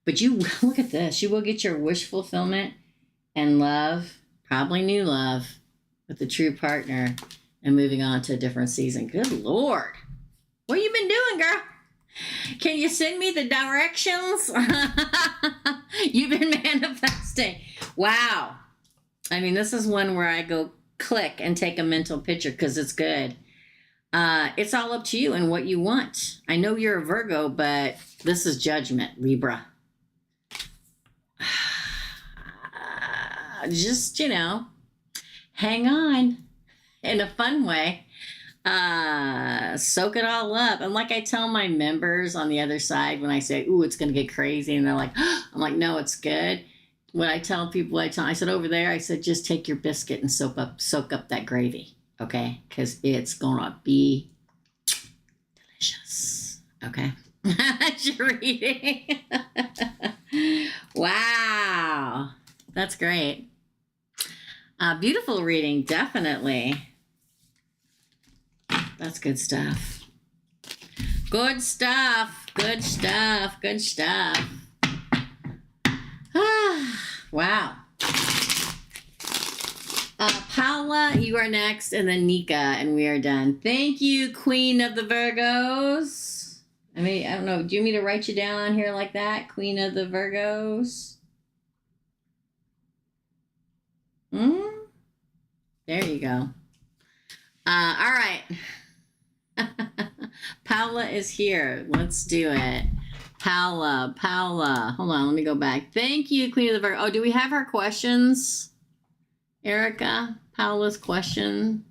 A: But you look at this. You will get your wish fulfillment and love, probably new love, with a true partner and moving on to a different season. Good Lord. What you been doing, girl? Can you send me the directions? You've been manifesting. Wow. I mean, this is one where I go click and take a mental picture because it's good. It's all up to you and what you want. I know you're a Virgo, but this is judgment, Libra. Just, hang on in a fun way. Soak it all up. And like I tell my members on the other side when I say, ooh, it's going to get crazy. And they're like, I'm like, no, it's good. When I tell people, I said, over there, I said, just take your biscuit and soak up that gravy. Okay, because it's gonna be delicious. Okay, that's your reading. Wow, that's great. Beautiful reading, definitely. That's good stuff. Good stuff. Good stuff. Good stuff. Wow. Paula, you are next, and then Nika, and we are done. Thank you, Queen of the Virgos. I mean, I don't know. Do you want me to write you down on here like that? Queen of the Virgos. There you go. All right. Paula is here. Let's do it. Paula. Hold on, let me go back. Thank you, Queen of the Virgo. Oh, do we have her questions? Erica, Paula's question.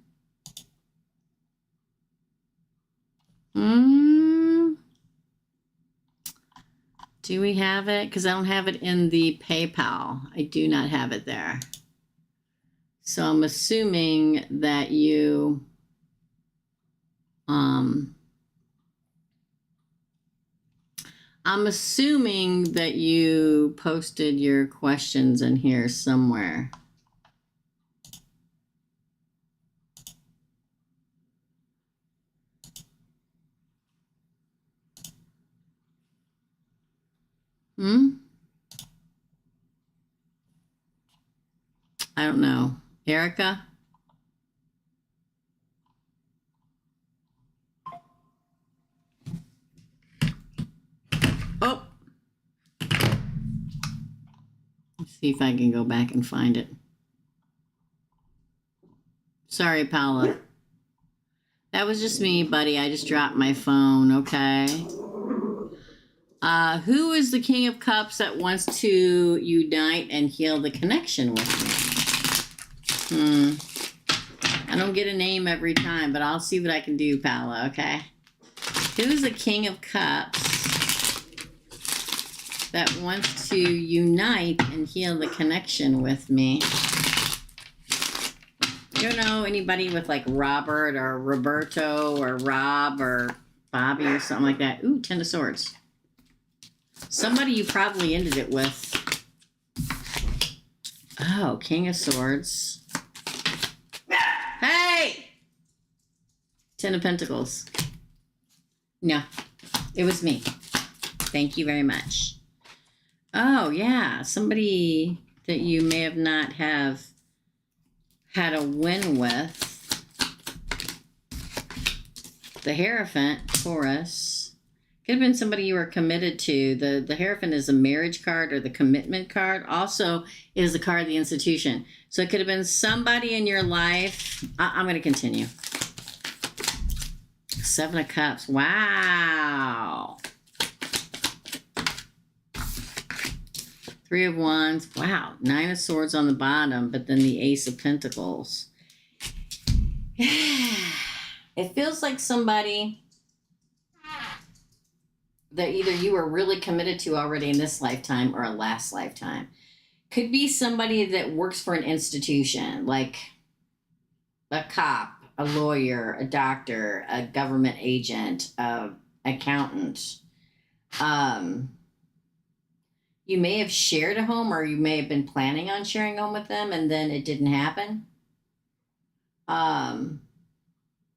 A: Do we have it? Because I don't have it in the PayPal. I do not have it there. So I'm assuming that you posted your questions in here somewhere. I don't know. Erica? Oh. Let's see if I can go back and find it. Sorry, Paula. That was just me, buddy. I just dropped my phone, okay? Who is the King of Cups that wants to unite and heal the connection with me? I don't get a name every time, but I'll see what I can do, Paula, okay? Who's the King of Cups that wants to unite and heal the connection with me? You don't know anybody with like Robert or Roberto or Rob or Bobby or something like that? Ooh, 10 of Swords. Somebody you probably ended it with. Oh, King of Swords. Hey! 10 of Pentacles. No, it was me. Thank you very much. Oh, yeah. Somebody that you may have not have had a win with. The Hierophant, Taurus. Could have been somebody you were committed to. The Hierophant is a marriage card or the commitment card. Also is the card of the institution. So it could have been somebody in your life. I'm going to continue. 7 of Cups. Wow. 3 of Wands. Wow. 9 of Swords on the bottom, but then the Ace of Pentacles. It feels like somebody that either you were really committed to already in this lifetime or a last lifetime. Could be somebody that works for an institution, like a cop, a lawyer, a doctor, a government agent, an accountant. You may have shared a home, or you may have been planning on sharing a home with them, and then it didn't happen.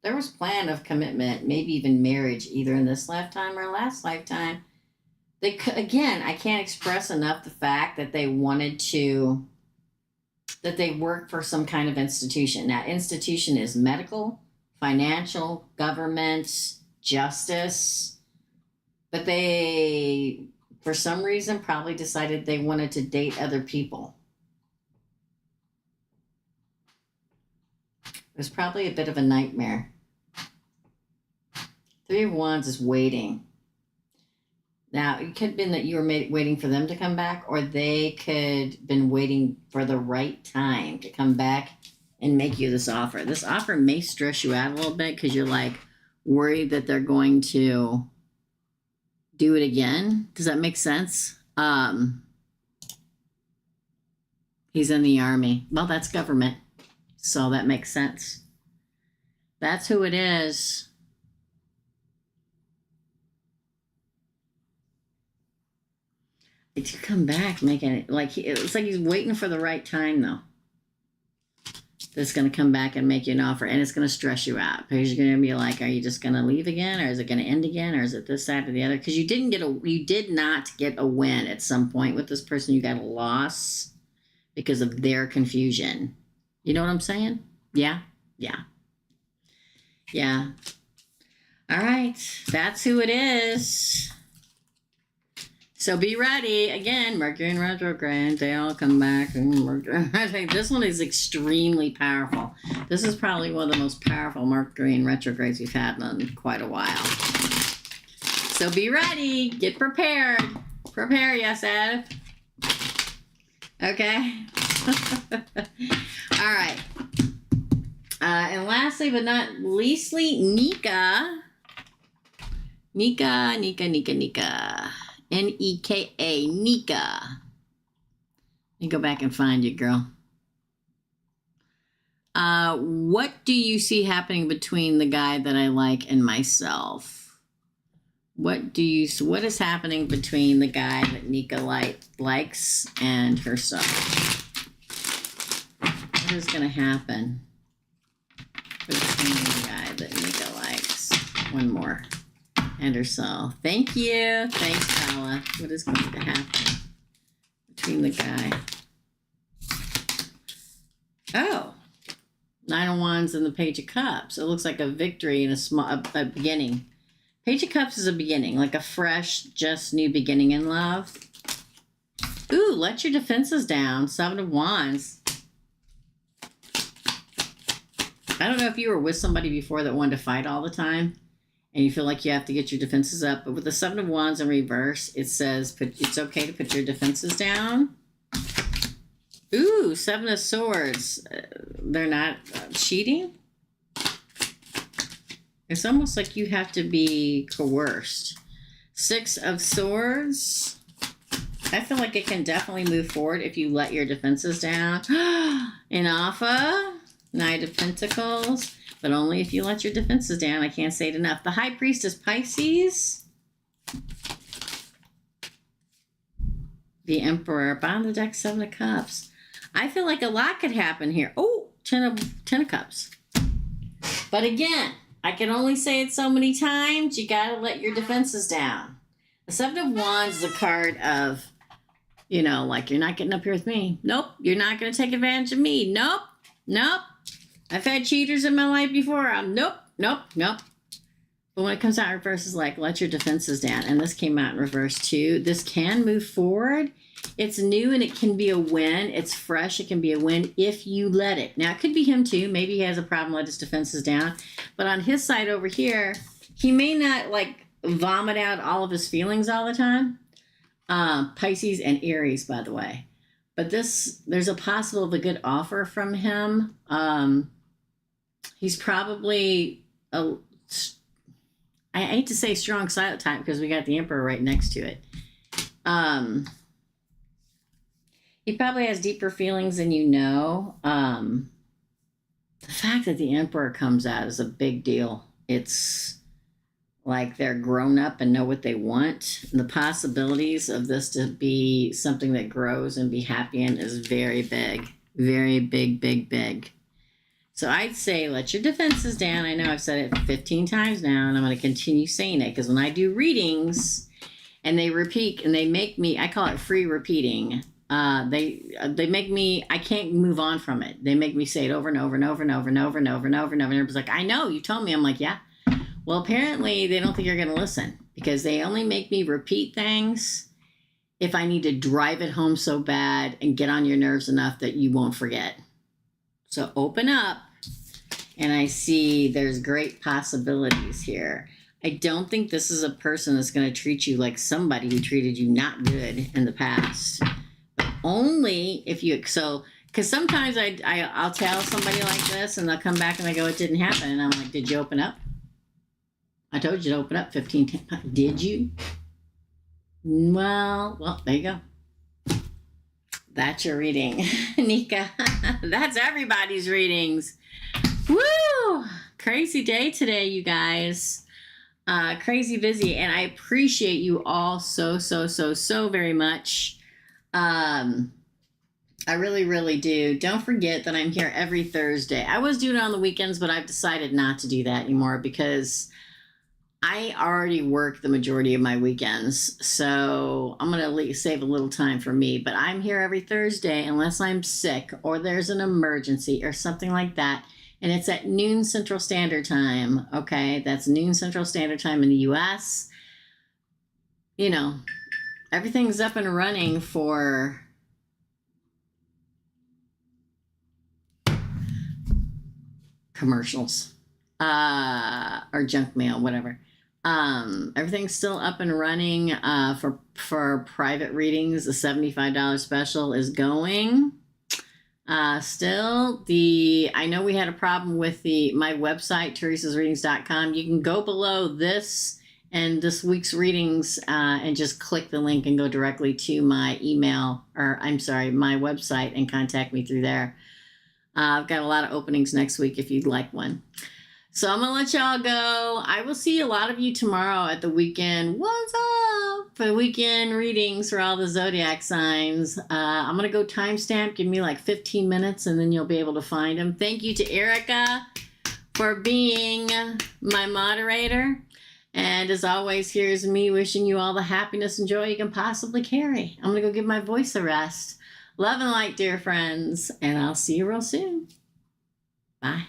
A: There was plan of commitment, maybe even marriage, either in this lifetime or last lifetime. They again, I can't express enough the fact that they wanted to, that they work for some kind of institution. Now, institution is medical, financial, government, justice, but they, for some reason, probably decided they wanted to date other people. It was probably a bit of a nightmare. 3 of Wands is waiting. Now, it could have been that you were waiting for them to come back, or they could have been waiting for the right time to come back and make you this offer. This offer may stress you out a little bit because you're like worried that they're going to do it again. Does that make sense? He's in the army. Well, that's government. So that makes sense. That's who it is. It's come back, making it like it looks like he's waiting for the right time, though. That's going to come back and make you an offer, and it's going to stress you out because you're going to be like, "Are you just going to leave again, or is it going to end again, or is it this side or the other?" Because you did not get a win at some point with this person. You got a loss because of their confusion. You know what I'm saying? Yeah. All right, that's who it is. So be ready. Again, Mercury in retrograde. They all come back. I think this one is extremely powerful. This is probably one of the most powerful Mercury in retrogrades we've had in quite a while. So be ready. Get prepared. Prepare yourself. Okay? All right. And lastly but not leastly, Nika. Nika. N-E-K-A, Nika. Let me go back and find you, girl. What do you see happening between the guy that I like and myself? What is happening between the guy that Nika likes and herself? What is going to happen between the guy that Nika likes? One more. And herself. Thank you. Thanks, Paula. What is going to happen between the guy? Oh, Nine of Wands and the Page of Cups. It looks like a victory and a beginning. Page of Cups is a beginning, like a fresh, just new beginning in love. Ooh, let your defenses down. Seven of Wands. I don't know if you were with somebody before that wanted to fight all the time, and you feel like you have to get your defenses up. But with the Seven of Wands in reverse, it says it's okay to put your defenses down. Ooh, Seven of Swords. They're not cheating. It's almost like you have to be coerced. Six of Swords. I feel like it can definitely move forward if you let your defenses down. In Alpha, Knight of Pentacles. But only if you let your defenses down. I can't say it enough. The High Priestess, Pisces. The Emperor. Bottom of the deck, Seven of Cups. I feel like a lot could happen here. Oh, Ten of Cups. But again, I can only say it so many times. You got to let your defenses down. The Seven of Wands is a card of, you know, like, you're not getting up here with me. Nope. You're not going to take advantage of me. Nope. Nope. I've had cheaters in my life before. Nope. But when it comes out in reverse, it's like, let your defenses down. And this came out in reverse too. This can move forward. It's new and it can be a win. It's fresh. It can be a win if you let it. Now, it could be him too. Maybe he has a problem, let his defenses down. But on his side over here, he may not like vomit out all of his feelings all the time. Pisces and Aries, by the way. But there's a possible of a good offer from him. He's probably I hate to say strong silent type because we got the Emperor right next to it. He probably has deeper feelings than you know. The fact that the Emperor comes out is a big deal. It's like they're grown up and know what they want. And the possibilities of this to be something that grows and be happy in is very big. Very big. So I'd say let your defenses down. I know I've said it 15 times now, and I'm going to continue saying it because when I do readings and they repeat and they make me, I call it free repeating. They make me, I can't move on from it. They make me say it over and over and over and over and over and over and over and over. And everybody's like, I know, you told me. I'm like, yeah. Well, apparently they don't think you're going to listen because they only make me repeat things if I need to drive it home so bad and get on your nerves enough that you won't forget. So open up, and I see there's great possibilities here. I don't think this is a person that's going to treat you like somebody who treated you not good in the past. But only if you, so, because sometimes I'll tell somebody like this, and they'll come back and they go, it didn't happen. And I'm like, did you open up? I told you to open up 15 times. Did you? Well, there you go. That's your reading, Nika. That's everybody's readings. Woo! Crazy day today, you guys. Crazy busy, and I appreciate you all so very much. I really do. Don't forget that I'm here every Thursday. I was doing it on the weekends, but I've decided not to do that anymore because I already work the majority of my weekends, so I'm going to save a little time for me. But I'm here every Thursday unless I'm sick or there's an emergency or something like that. And it's at noon Central Standard Time, okay? That's noon Central Standard Time in the U.S. You know, everything's up and running for commercials or junk mail, whatever. Everything's still up and running for private readings. The $75 special is going. Still, I know we had a problem with my website, TERESA'Sreadings.com. You can go below this and this week's readings and just click the link and go directly to my email, or I'm sorry, my website, and contact me through there. I've got a lot of openings next week if you'd like one. So I'm going to let y'all go. I will see a lot of you tomorrow at the weekend. What's up? For the weekend readings for all the zodiac signs. I'm going to go timestamp. Give me like 15 minutes and then you'll be able to find them. Thank you to Erica for being my moderator. And as always, here's me wishing you all the happiness and joy you can possibly carry. I'm going to go give my voice a rest. Love and light, dear friends. And I'll see you real soon. Bye.